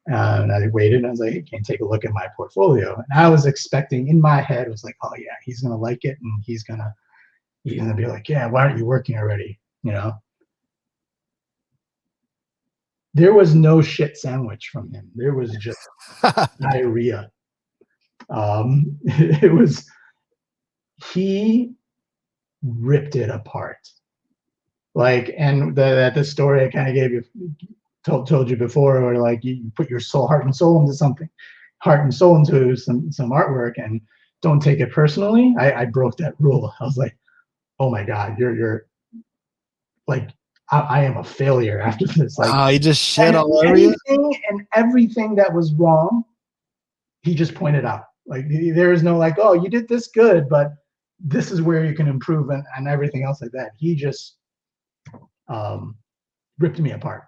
And I waited, and I was like, hey, can you take a look at my portfolio? And I was expecting, in my head, it was like, oh yeah, he's gonna like it, and he's gonna be like, yeah, why aren't you working already? You know. There was no shit sandwich from him. There was just diarrhea. It was, he ripped it apart. Like, and the story I kind of gave you, told you before, or like you put your heart and soul into something, some artwork, and don't take it personally. I broke that rule. I was like, oh my God, you're like, I am a failure after this. Like, oh, he just shit and all over you. everything that was wrong, he just pointed out. Like, there is no like, oh, you did this good, but this is where you can improve, and everything else like that. He just ripped me apart.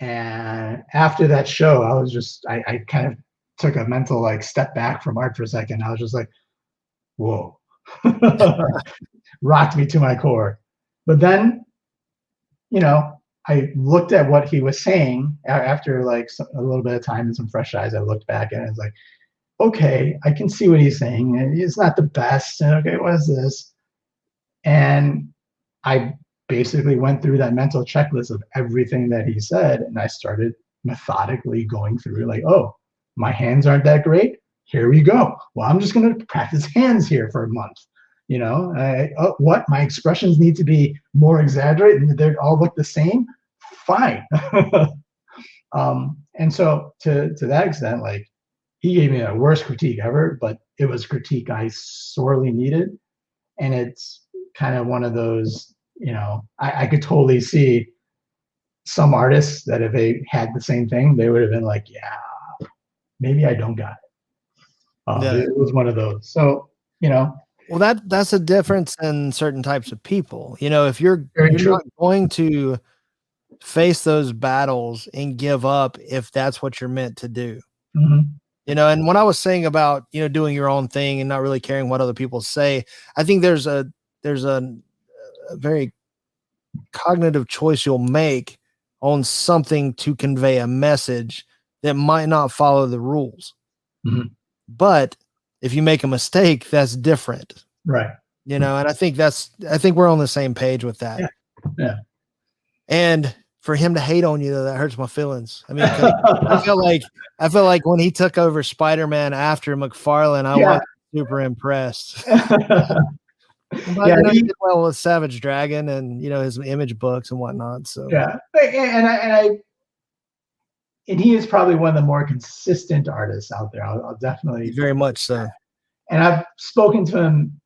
And after that show, I was just, I kind of took a mental like step back from art for a second. I was just like, whoa, rocked me to my core. But then, you know, I looked at what he was saying after like a little bit of time and some fresh eyes. I looked back and I was like, okay, I can see what he's saying. And it's not the best. And okay, what is this? And I basically went through that mental checklist of everything that he said. And I started methodically going through like, oh, my hands aren't that great. Here we go. Well, I'm just going to practice hands here for a month. You know, what? My expressions need to be more exaggerated and they all look the same. Fine. And so to that extent, like, he gave me the worst critique ever, but it was critique I sorely needed. And it's kind of one of those, you know, I could totally see some artists that if they had the same thing, they would have been like, yeah, maybe I don't got it. Yeah. It was one of those. So, you know. Well, that's a difference in certain types of people. You know, if you're not going to face those battles and give up if that's what you're meant to do. Mm-hmm. You know, and when I was saying about, you know, doing your own thing and not really caring what other people say, I think there's a very cognitive choice you'll make on something to convey a message that might not follow the rules. Mm-hmm. But if you make a mistake, that's different. Right. You know, and I think we're on the same page with that. Yeah. Yeah. And for him to hate on you, though, that hurts my feelings. I mean, I feel like when he took over Spider-Man after McFarlane, I wasn't super impressed. But you know, he did well with Savage Dragon and, you know, his Image books and whatnot. So yeah, and he is probably one of the more consistent artists out there. I'll definitely very much so. And I've spoken to him,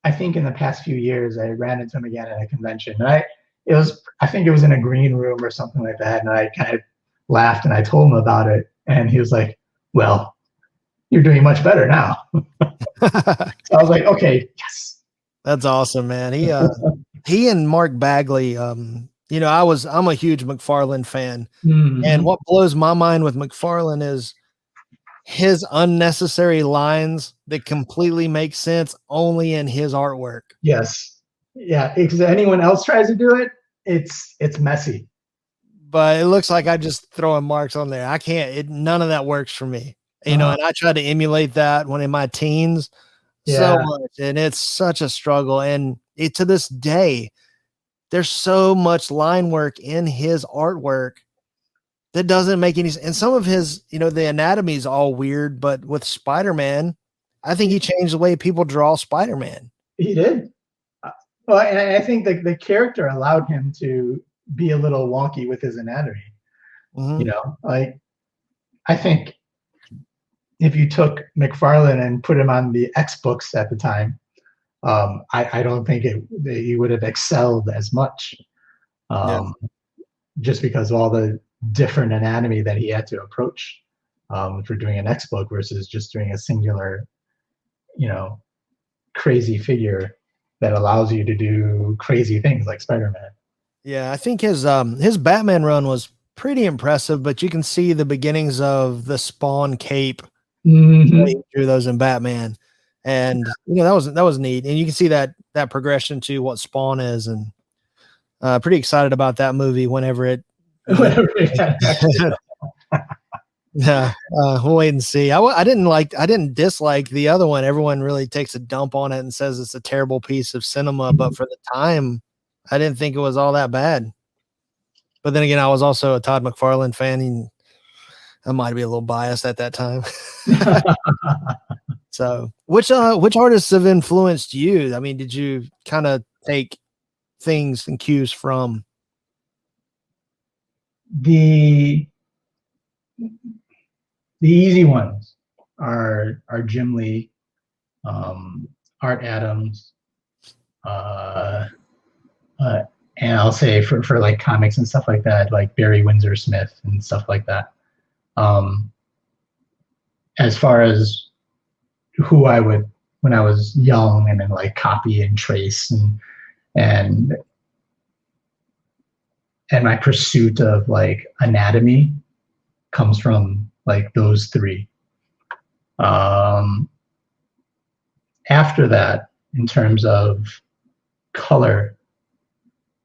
I think in the past few years. I ran into him again at a convention. And I think it was in a green room or something like that. And I kind of laughed and I told him about it. And he was like, well, you're doing much better now. So I was like, okay, yes. That's awesome, man. He and Mark Bagley, you know, I'm a huge McFarlane fan. Mm-hmm. And what blows my mind with McFarlane is his unnecessary lines that completely make sense only in his artwork. Yes. Yeah. Because anyone else tries to do it, it's messy. But it looks like I just throwing marks on there. I can't, none of that works for me. You know, and I tried to emulate that when in my teens so much, and it's such a struggle. And to this day, there's so much line work in his artwork that doesn't make any sense. And some of his, you know, the anatomy is all weird, but with Spider-Man, I think he changed the way people draw Spider-Man. He did. Well, and I think the character allowed him to be a little wonky with his anatomy. Mm-hmm. You know, like, I think if you took McFarlane and put him on the X books at the time, I don't think he would have excelled as much, just because of all the different anatomy that he had to approach for doing an X book versus just doing a singular, you know, crazy figure that allows you to do crazy things like Spider-Man. Yeah, I think his Batman run was pretty impressive, but you can see the beginnings of the Spawn cape. Mm-hmm. He drew those in Batman, and you know, that was neat, and you can see that progression to what Spawn is, and pretty excited about that movie whenever it. Yeah, we'll wait and see. I didn't dislike the other one. Everyone really takes a dump on it and says it's a terrible piece of cinema, but for the time, I didn't think it was all that bad. But then again, I was also a Todd McFarlane fan, and I might be a little biased at that time. So, which artists have influenced you? I mean, did you kind of take things and cues from? The easy ones are Jim Lee, Art Adams, and I'll say for like comics and stuff like that, like Barry Windsor Smith and stuff like that. As far as who I would, when I was young, and then like copy and trace and my pursuit of like anatomy comes from like those three. After that, in terms of color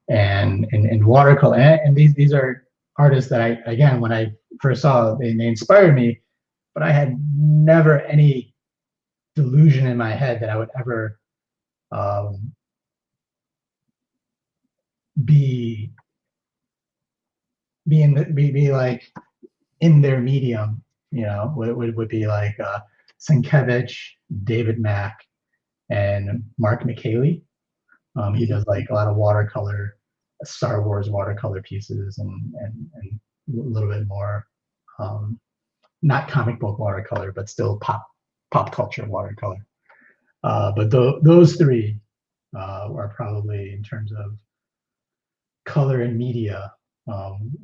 and watercolor, and these are artists that I, again, when I first saw, they inspired me, but I had never any delusion in my head that I would ever be like in their medium, you know, would be like Sienkiewicz, David Mack, and Mark McKaylee. He does like a lot of watercolor, Star Wars watercolor pieces, and a little bit more, not comic book watercolor, but still pop culture watercolor. But those three are probably, in terms of color and media,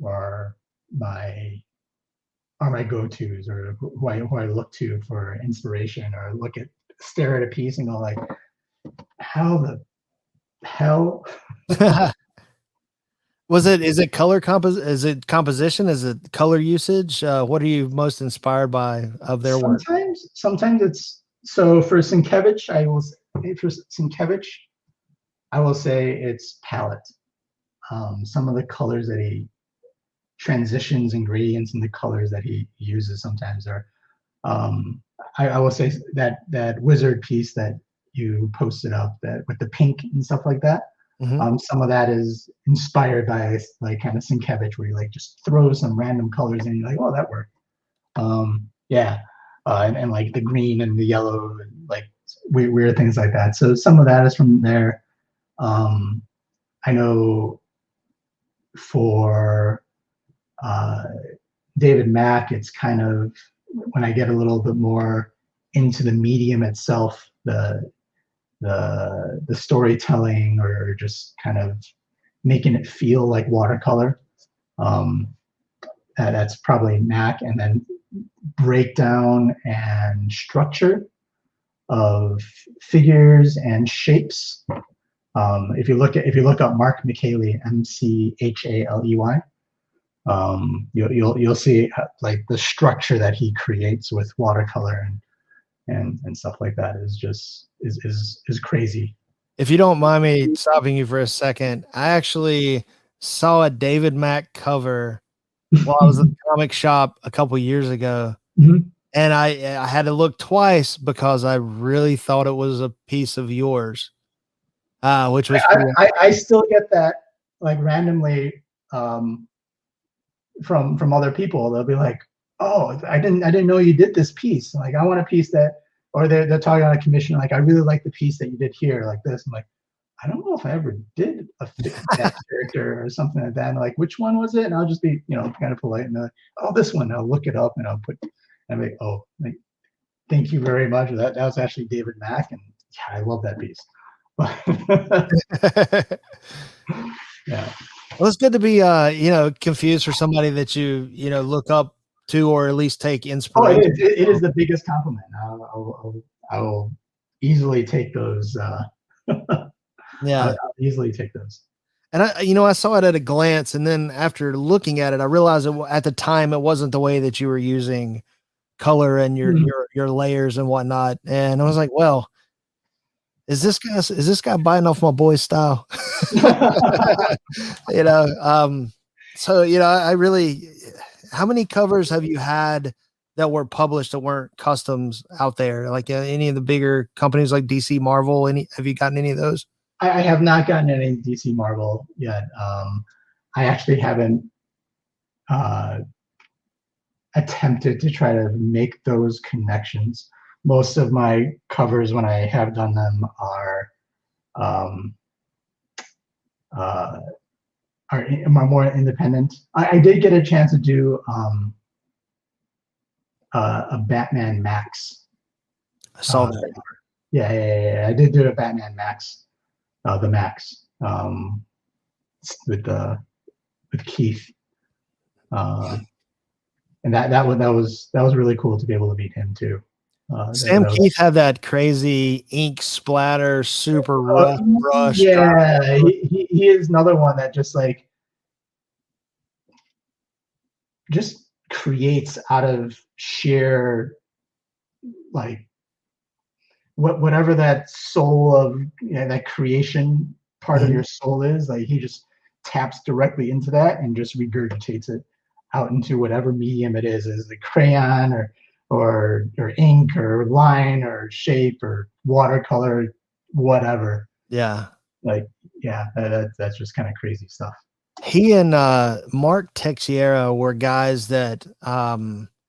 are my go-tos, or who I look to for inspiration, or stare at a piece and go like, how the hell? Is it color is it composition? Is it color usage? What are you most inspired by of their work? Sometimes it's, so for Sienkiewicz, I will say it's palette. Some of the colors that he transitions and gradients, and the colors that he uses sometimes are, I will say that wizard piece that you posted up, that with the pink and stuff like that. Some of that is inspired by like kind of Sienkiewicz, where you like just throw some random colors in, and you're like, oh, that worked. Yeah. And like the green and the yellow, and like weird things like that. So some of that is from there. I know for David Mack, it's kind of when I get a little bit more into the medium itself, the storytelling, or just kind of making it feel like watercolor. That's probably Mac. And then breakdown and structure of figures and shapes. If you look up Mark McKaylee, MCHALEY, you'll see like the structure that he creates with watercolor and stuff like that is just is crazy. If you don't mind me stopping you for a second, I actually saw a David Mack cover while I was at the comic shop a couple years ago. And I had to look twice because I really thought it was a piece of yours, which was I still get that like randomly from other people. They'll be like, "Oh, I didn't know you did this piece. Like, I want a piece that," or they're talking on a commission, like, "I really like the piece that you did here, like this." I'm like, I don't know if I ever did that character or something like that. And like, which one was it? And I'll just be, kind of polite, and like, "Oh, this one." I'll look it up and I'll put, and I'm like, "Oh, like, thank you very much." That was actually David Mack, and yeah, I love that piece. Yeah. Well, it's good to be, confused for somebody that you look up to, or at least take inspiration. Oh, it is the biggest compliment. I will easily take those. Yeah, I'll easily take those. And I saw it at a glance, and then after looking at it, I realized at the time it wasn't the way that you were using color and your layers and whatnot. And I was like, well, is this guy biting off my boy's style? So I really, how many covers have you had that were published that weren't customs out there? Like any of the bigger companies like DC, Marvel, have you gotten any of those? I have not gotten any DC, Marvel yet. I actually haven't attempted to try to make those connections. Most of my covers, when I have done them, are more independent. I did get a chance to do a Batman Max. I saw that. Yeah, I did do a Batman Max, the Max. with Keith, and that was really cool to be able to meet him too. Sam Keith had that crazy ink splatter, super rough brush. Yeah, he is another one that just creates out of sheer like whatever that soul of that creation part of your soul is. Like he just taps directly into that and just regurgitates it out into whatever medium it is the crayon or ink or line or shape or watercolor, whatever. Yeah. Like, yeah, that's just kind of crazy stuff. He and Mark Texiera were guys that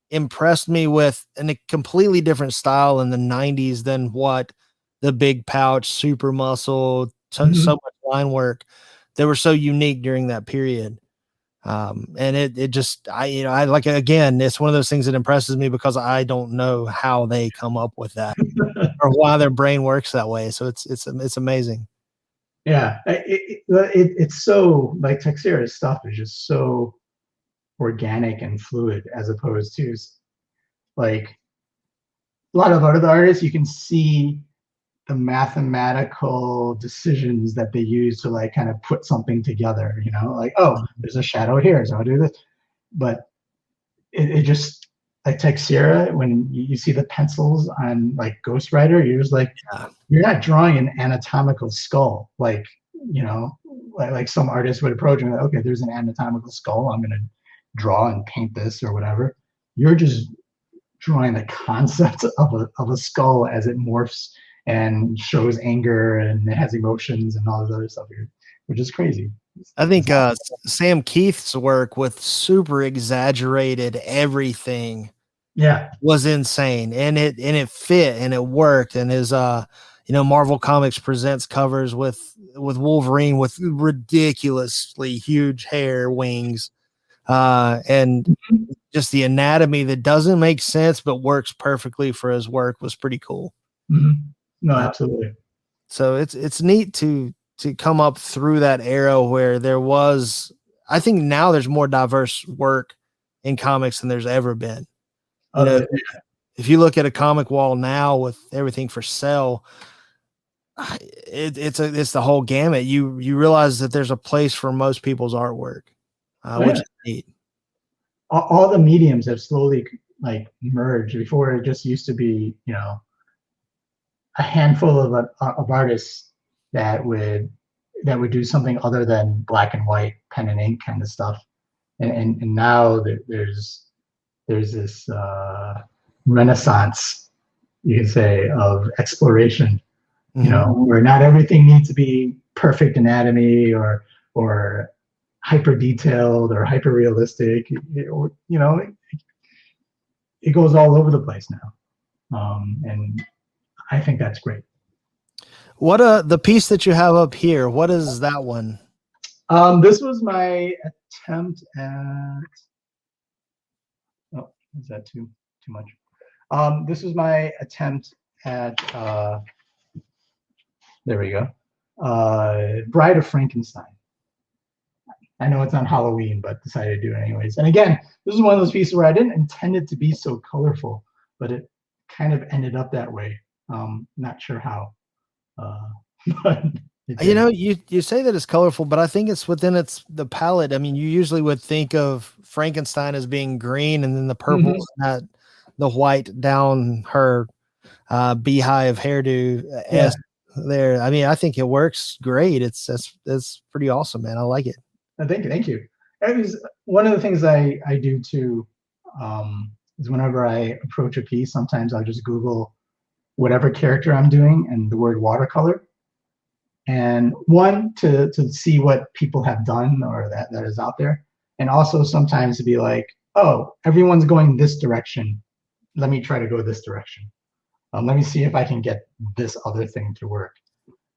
impressed me with a completely different style in the 90s than what the Big Pouch, Super Muscle, so much line work. They were so unique during that period. And it just, I like, again, it's one of those things that impresses me because I don't know how they come up with that or why their brain works that way. So it's amazing. Yeah, it's so like Texera's stuff is just so organic and fluid as opposed to like a lot of other artists. You can see the mathematical decisions that they use to like kind of put something together. Like, oh, there's a shadow here, so I'll do this. But it just like Texera, when you see the pencils on like Ghost Rider, you're just like, you're not drawing an anatomical skull like like some artists would approach and like, okay, there's an anatomical skull, I'm gonna draw and paint this or whatever. You're just drawing the concept of a skull as it morphs and shows anger and it has emotions and all this other stuff here, which is crazy. I think Sam Keith's work with super exaggerated everything was insane, and it fit and it worked. And his Marvel Comics Presents covers with Wolverine with ridiculously huge hair, wings, and just the anatomy that doesn't make sense but works perfectly for his work was pretty cool. No, absolutely. So it's neat to come up through that era where there was, I think now there's more diverse work in comics than there's ever been. If you look at a comic wall now with everything for sale, it's the whole gamut. You realize that there's a place for most people's artwork, which is neat. All the mediums have slowly like merged. Before it just used to be, a handful of artists that would do something other than black and white pen and ink kind of stuff, and now there's this renaissance, you can say, of exploration. Where not everything needs to be perfect anatomy or hyper detailed or hyper realistic. It goes all over the place now, and I think that's great. What the piece that you have up here, what is that one? This was my attempt at, oh, is that too much? This was my attempt at, there we go, Bride of Frankenstein. I know it's on Halloween, but decided to do it anyways. And again, this is one of those pieces where I didn't intend it to be so colorful, but it kind of ended up that way. Not sure how. But you say that it's colorful, but I think it's within the palette. I mean, you usually would think of Frankenstein as being green, and then the purple, not the white down her beehive hairdo there. I mean, I think it works great. It's pretty awesome, man. I like it. Thank you. It was one of the things I do too. Is whenever I approach a piece, sometimes I'll just Google whatever character I'm doing and the word watercolor, and one to see what people have done or that is out there, and also sometimes to be like, oh, everyone's going this direction, let me try to go this direction. Let me see if I can get this other thing to work.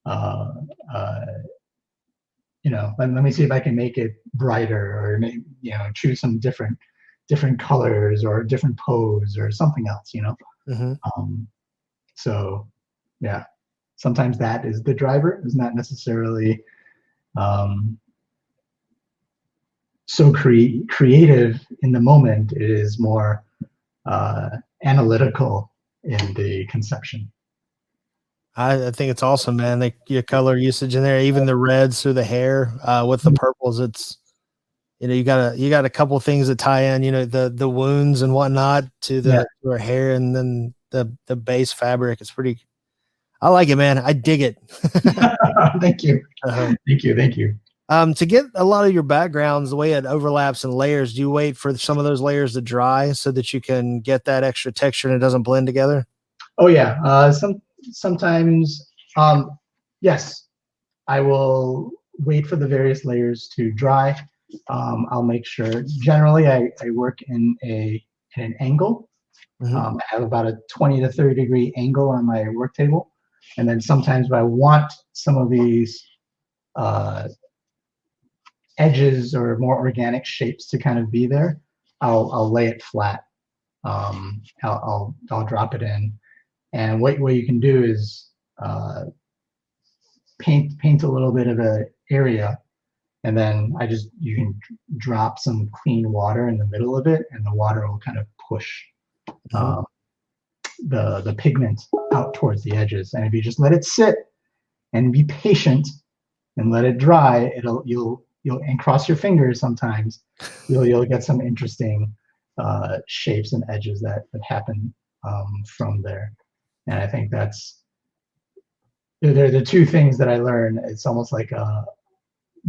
Let me see if I can make it brighter, or choose some different colors or different pose or something else. So sometimes that is the driver. It's not necessarily so creative in the moment. It is more analytical in the conception. I think it's awesome, man. Your color usage in there, even the reds through the hair with the purples. It's, you got a couple things that tie in, the wounds and whatnot to to her hair, and then the base fabric. It's pretty. I like it, man. I dig it. Thank you. Thank you. To get a lot of your backgrounds, the way it overlaps in layers, do you wait for some of those layers to dry so that you can get that extra texture and it doesn't blend together? Oh yeah. Sometimes, yes, I will wait for the various layers to dry. I'll make sure. Generally, I work in an angle. I have about a 20 to 30 degree angle on my work table, and then sometimes if I want some of these edges or more organic shapes to kind of be there, I'll lay it flat. I'll drop it in, and what you can do is paint a little bit of an area, and then you can drop some clean water in the middle of it, and the water will kind of push the pigment out towards the edges. And if you just let it sit and be patient and let it dry, you'll and cross your fingers sometimes, you'll get some interesting shapes and edges that happen from there. And I think they're the two things that I learned. It's almost like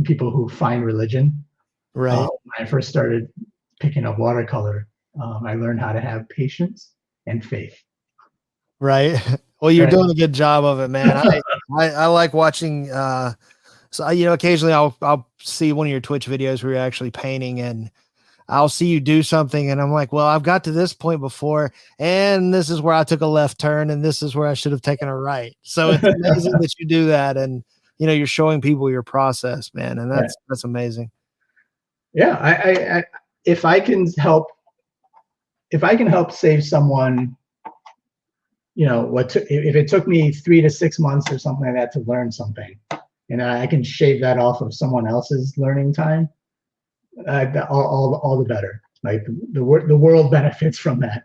people who find religion. Right. When I first started picking up watercolor, I learned how to have patience and faith. Right. Well, you're doing a good job of it, man. I like watching. So occasionally I'll see one of your Twitch videos where you're actually painting, and I'll see you do something, and I'm like, well, I've got to this point before, and this is where I took a left turn, and this is where I should have taken a right. So it's amazing that you do that, and you're showing people your process, man, and that's amazing. Yeah, I if I can help save someone, if it took me 3 to 6 months or something like that to learn something, and I can shave that off of someone else's learning time, all the better. Like the world benefits from that.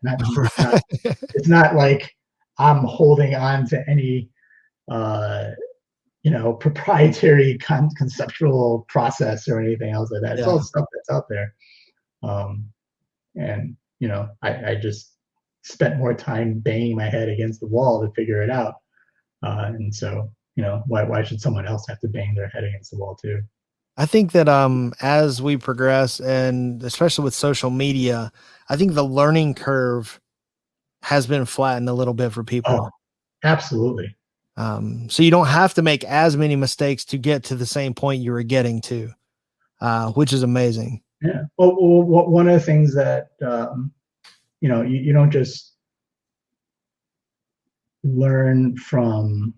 It's not like I'm holding on to any proprietary conceptual process or anything else like that. It's all stuff that's out there. And I just spent more time banging my head against the wall to figure it out. And so, why should someone else have to bang their head against the wall too? I think that as we progress, and especially with social media, I think the learning curve has been flattened a little bit for people. Oh, absolutely. So you don't have to make as many mistakes to get to the same point you were getting to, which is amazing. Yeah. Well, one of the things that you don't just learn from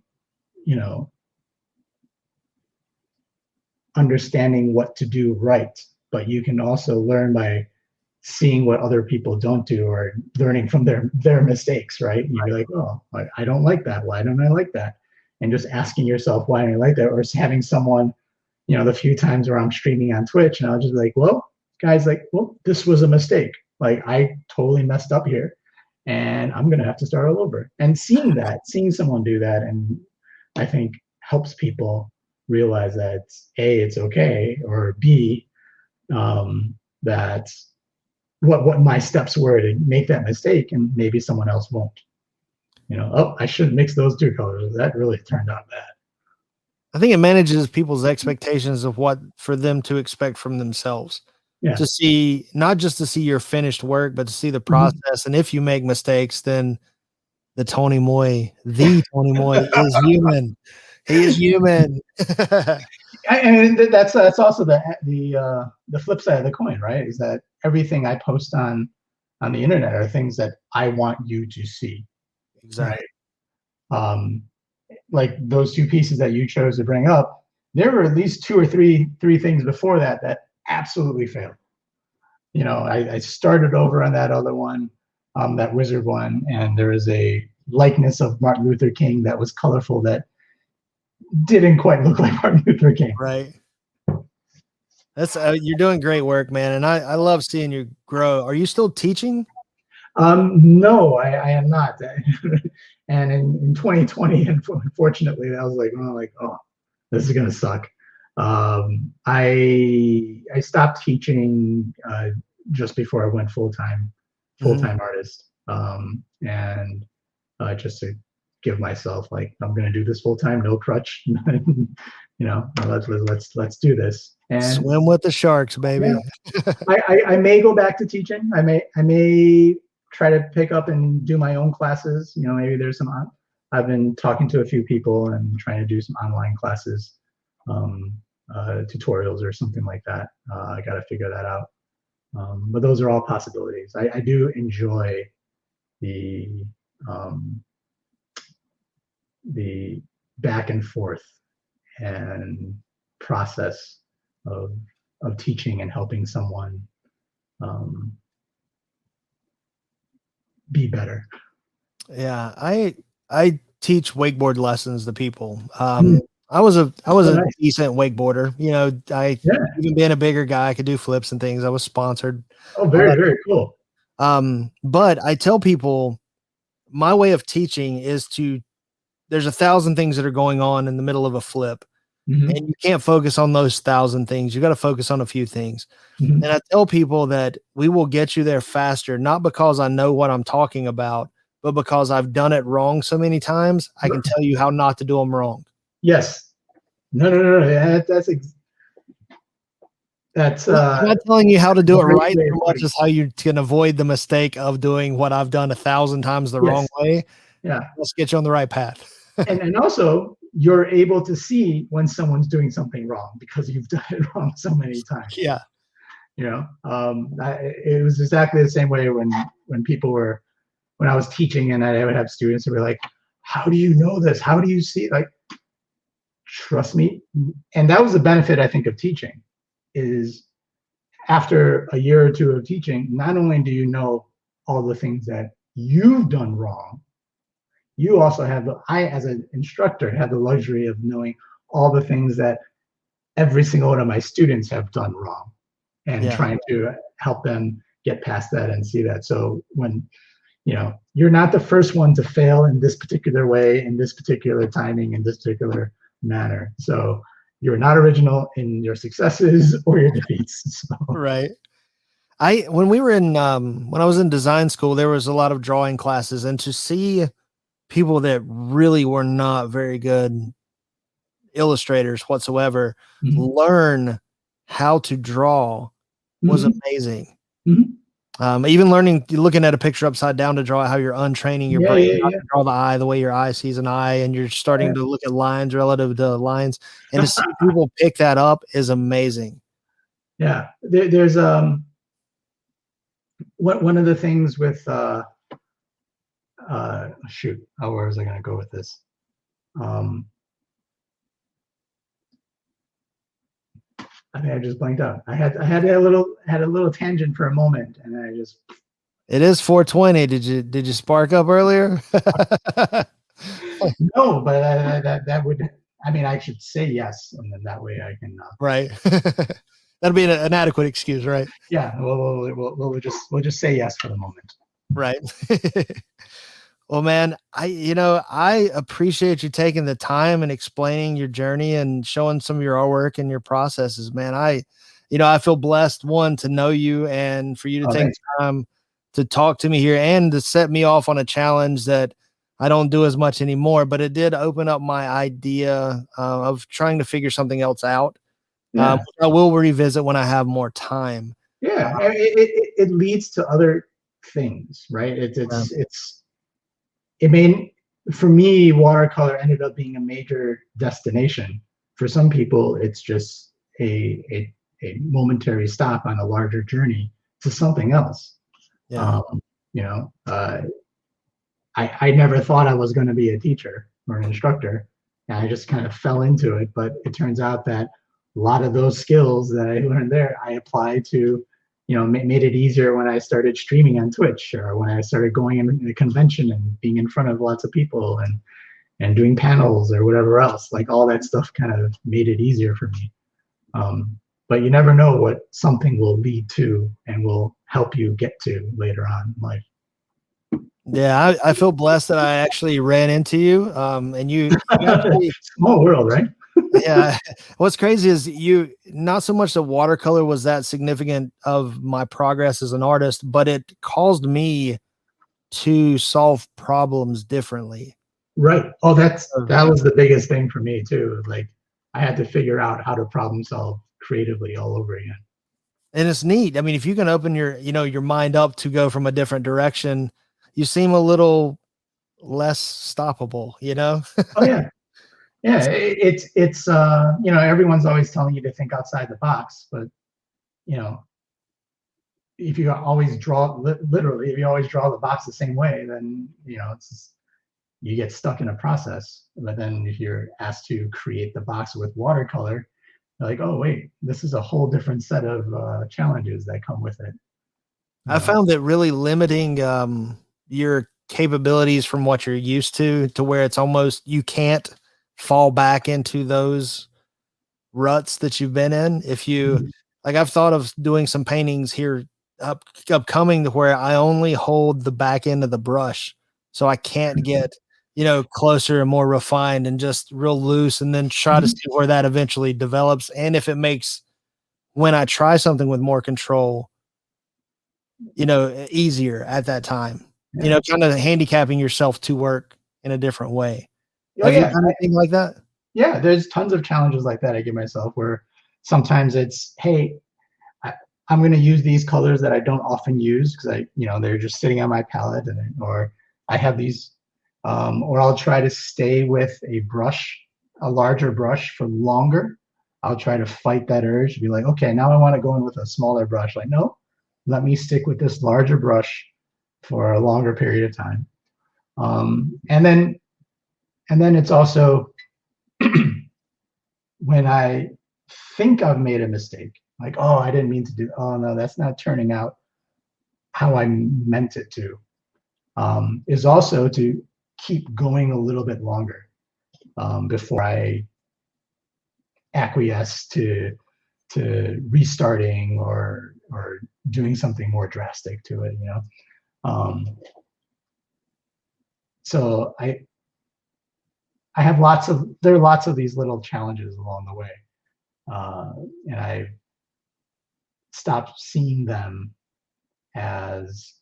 understanding what to do right, but you can also learn by seeing what other people don't do, or learning from their mistakes, right? You'd be like, oh, I don't like that. Why don't I like that? And just asking yourself why I like that, or having someone, the few times where I'm streaming on Twitch, and I'll just be like, well, guys, this was a mistake. Like, I totally messed up here, and I'm gonna have to start all over. And seeing someone do that, and I think helps people realize that A, it's okay, or B, that what my steps were to make that mistake, and maybe someone else won't. Oh, I shouldn't mix those two colors. That really turned out bad. I think it manages people's expectations of what for them to expect from themselves. Yeah. To see, not just to see your finished work, but to see the process. And if you make mistakes, then the Tony Moy is human. He is human. And that's also the flip side of the coin, right? Is that everything I post on the internet are things that I want you to see. Exactly. Right? Like those two pieces that you chose to bring up, there were at least two or three things before that absolutely failed. I started over on that other one, that wizard one, and there was a likeness of Martin Luther King that was colorful that didn't quite look like Martin Luther King. Right. That's you're doing great work, man, and I love seeing you grow. Are you still teaching? No, I am not. And in 2020, unfortunately, I was like, oh, this is gonna suck. I stopped teaching just before I went full-time artist, and just to give myself like I'm gonna do this full-time, no crutch, let's do this. And Swim with the sharks, baby. yeah, I may go back to teaching. I may try to pick up and do my own classes. Maybe there's some. I've been talking to a few people and trying to do some online classes, um, tutorials or something like that. I got to figure that out. But those are all possibilities. I do enjoy the um, the back and forth and process of teaching and helping someone um, be better. Yeah, I teach wakeboard lessons to people. Mm. I was a Oh, nice. decent wakeboarder. I Yeah. even being a bigger guy, I could do flips and things. I was sponsored. Oh, All very, that. very cool. But I tell people my way of teaching is there's 1,000 things that are going on in the middle of a flip, Mm-hmm. and you can't focus on those 1,000 things. You got to focus on a few things. Mm-hmm. And I tell people that we will get you there faster, not because I know what I'm talking about, but because I've done it wrong so many times. I can tell you how not to do them wrong. Yes. No. That's I'm not telling you how to do it right so much as how you can avoid the mistake of doing what I've done 1,000 times the wrong way. Yeah. Let's get you on the right path. and also you're able to see when someone's doing something wrong because you've done it wrong so many times. Yeah. It was exactly the same way when I was teaching and I would have students who were like, how do you know this? How do you see? Like, trust me. And that was the benefit, I think, of teaching is after a year or two of teaching, not only do you know all the things that you've done wrong, you also have as an instructor, have the luxury of knowing all the things that every single one of my students have done wrong and trying to help them get past that and see that. So when, you're not the first one to fail in this particular way, in this particular timing, in this particular manner. So you're not original in your successes or your defeats. So. Right. When I was in design school, there was a lot of drawing classes, and to see people that really were not very good illustrators whatsoever learn how to draw was amazing. Even looking at a picture upside down to draw it, how you're untraining your brain how to draw the eye the way your eye sees an eye, and you're starting to look at lines relative to lines, and to see people pick that up is amazing. Yeah, there's one of the things with shoot, where was I going to go with this? I think I just blanked out. I had a little tangent for a moment, and I just. It is 4:20. Did you spark up earlier? No, but that would. I mean, I should say yes, and then that way I can. Right. That'll be an adequate excuse, right? Yeah. We'll just say yes for the moment. Right. Well, man, I appreciate you taking the time and explaining your journey and showing some of your artwork and your processes, man. I feel blessed, one, to know you and for you to take time to talk to me here and to set me off on a challenge that I don't do as much anymore, but it did open up my idea of trying to figure something else out. I will revisit when I have more time. Yeah, it leads to other things, right? For me, watercolor ended up being a major destination. For some people, it's just a momentary stop on a larger journey to something else. Yeah. I never thought I was going to be a teacher or an instructor, and I just kind of fell into it. But it turns out that a lot of those skills that I learned there, I applied to, made it easier when I started streaming on Twitch, or when I started going in a convention and being in front of lots of people and doing panels or whatever else. Like all that stuff kind of made it easier for me. but you never know what something will lead to and will help you get to later on in life. Yeah, I feel blessed that I actually ran into you. And you actually, Small world, right? yeah. What's crazy is you, not so much the watercolor was that significant of my progress as an artist, but it caused me to solve problems differently. Right. Oh, that was the biggest thing for me too. Like I had to figure out how to problem solve creatively all over again. And it's neat. I mean, if you can open your, your mind up to go from a different direction, you seem a little less stoppable, Oh yeah. Yeah. It's everyone's always telling you to think outside the box, but you know, if you always draw literally, if you always draw the box the same way, then it's just, you get stuck in a process. But then if you're asked to create the box with watercolor, you're like, oh wait, this is a whole different set of challenges that come with it. I found that really limiting your capabilities from what you're used to where it's almost you can't fall back into those ruts that you've been in. If you like, I've thought of doing some paintings here upcoming to where I only hold the back end of the brush, so I can't get closer and more refined and just real loose, and then try to see where that eventually develops. And if it makes, when I try something with more control, easier at that time, kind of handicapping yourself to work in a different way. Oh, Have you done anything like that? Yeah, there's tons of challenges like that I give myself where sometimes it's, hey, I'm going to use these colors that I don't often use because they're just sitting on my palette, or I have these, or I'll try to stay with a larger brush for longer. I'll try to fight that urge to be like, okay, now I want to go in with a smaller brush. Like, no, let me stick with this larger brush for a longer period of time. And then it's also when I think I've made a mistake, like, oh, I didn't mean to do, oh no, that's not turning out how I meant it to, is also to keep going a little bit longer before I acquiesce to restarting or doing something more drastic to it, so there are lots of these little challenges along the way, and I stopped seeing them as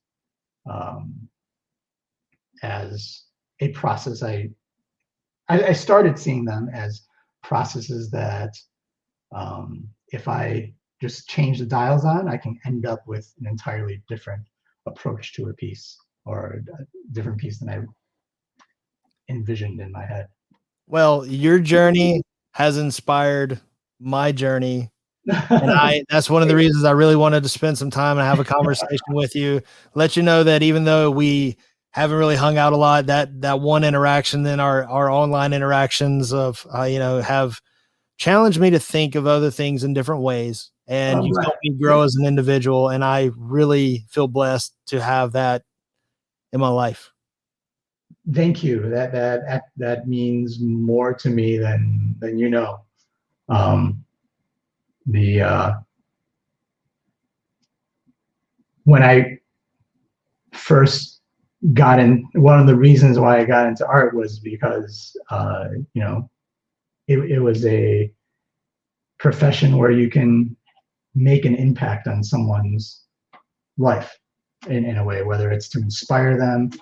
a process. I started seeing them as processes that if I just change the dials on, I can end up with an entirely different approach to a piece, or a different piece than I envisioned in my head. Well, your journey has inspired my journey. And that's one of the reasons I really wanted to spend some time and have a conversation with you, let you know that even though we haven't really hung out a lot, that one interaction, then our online interactions of, have challenged me to think of other things in different ways. And you've helped me grow as an individual. And I really feel blessed to have that in my life. Thank you. That means more to me than when I first got in, one of the reasons why I got into art was because it was a profession where you can make an impact on someone's life in a way, whether it's to inspire them,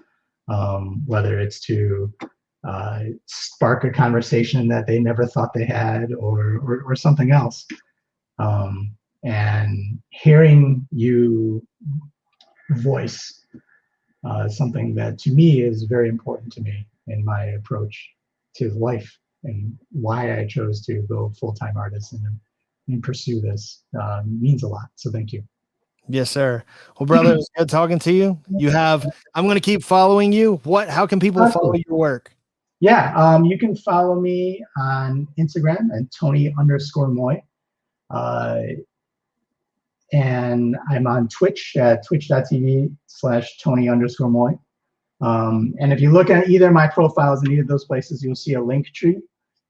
whether it's to spark a conversation that they never thought they had, or something else. And hearing you voice something that to me is very important to me in my approach to life, and why I chose to go full-time artist and pursue this means a lot. So thank you. Yes, sir. Well, brother, it was good talking to you. I'm going to keep following you. How can people follow your work? Yeah, you can follow me on Instagram at Tony_Moy. And I'm on Twitch at twitch.tv/Tony_Moy. And if you look at either of my profiles in either of those places, you'll see a link tree,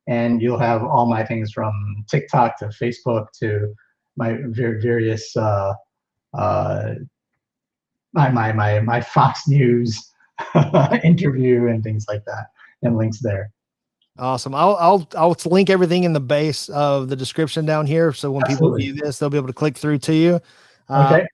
and you'll have all my things from TikTok to Facebook to various my Fox News interview and things like that, and links there. Awesome. I'll link everything in the base of the description down here, so when people view this, they'll be able to click through to you. Okay.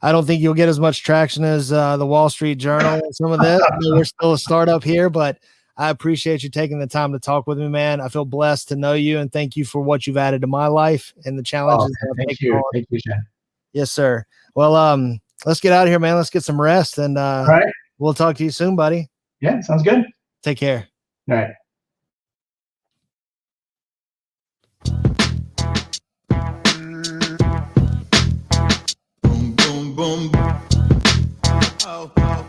I don't think you'll get as much traction as the Wall Street Journal and some of this. We're still a startup here, but I appreciate you taking the time to talk with me, man. I feel blessed to know you, and thank you for what you've added to my life and the challenges. Thank you. Thank you, Shen. Yes, sir. Well, let's get out of here, man. Let's get some rest, and all right. We'll talk to you soon, buddy. Yeah, sounds good. Take care. All right. Boom, boom, boom. Oh, oh.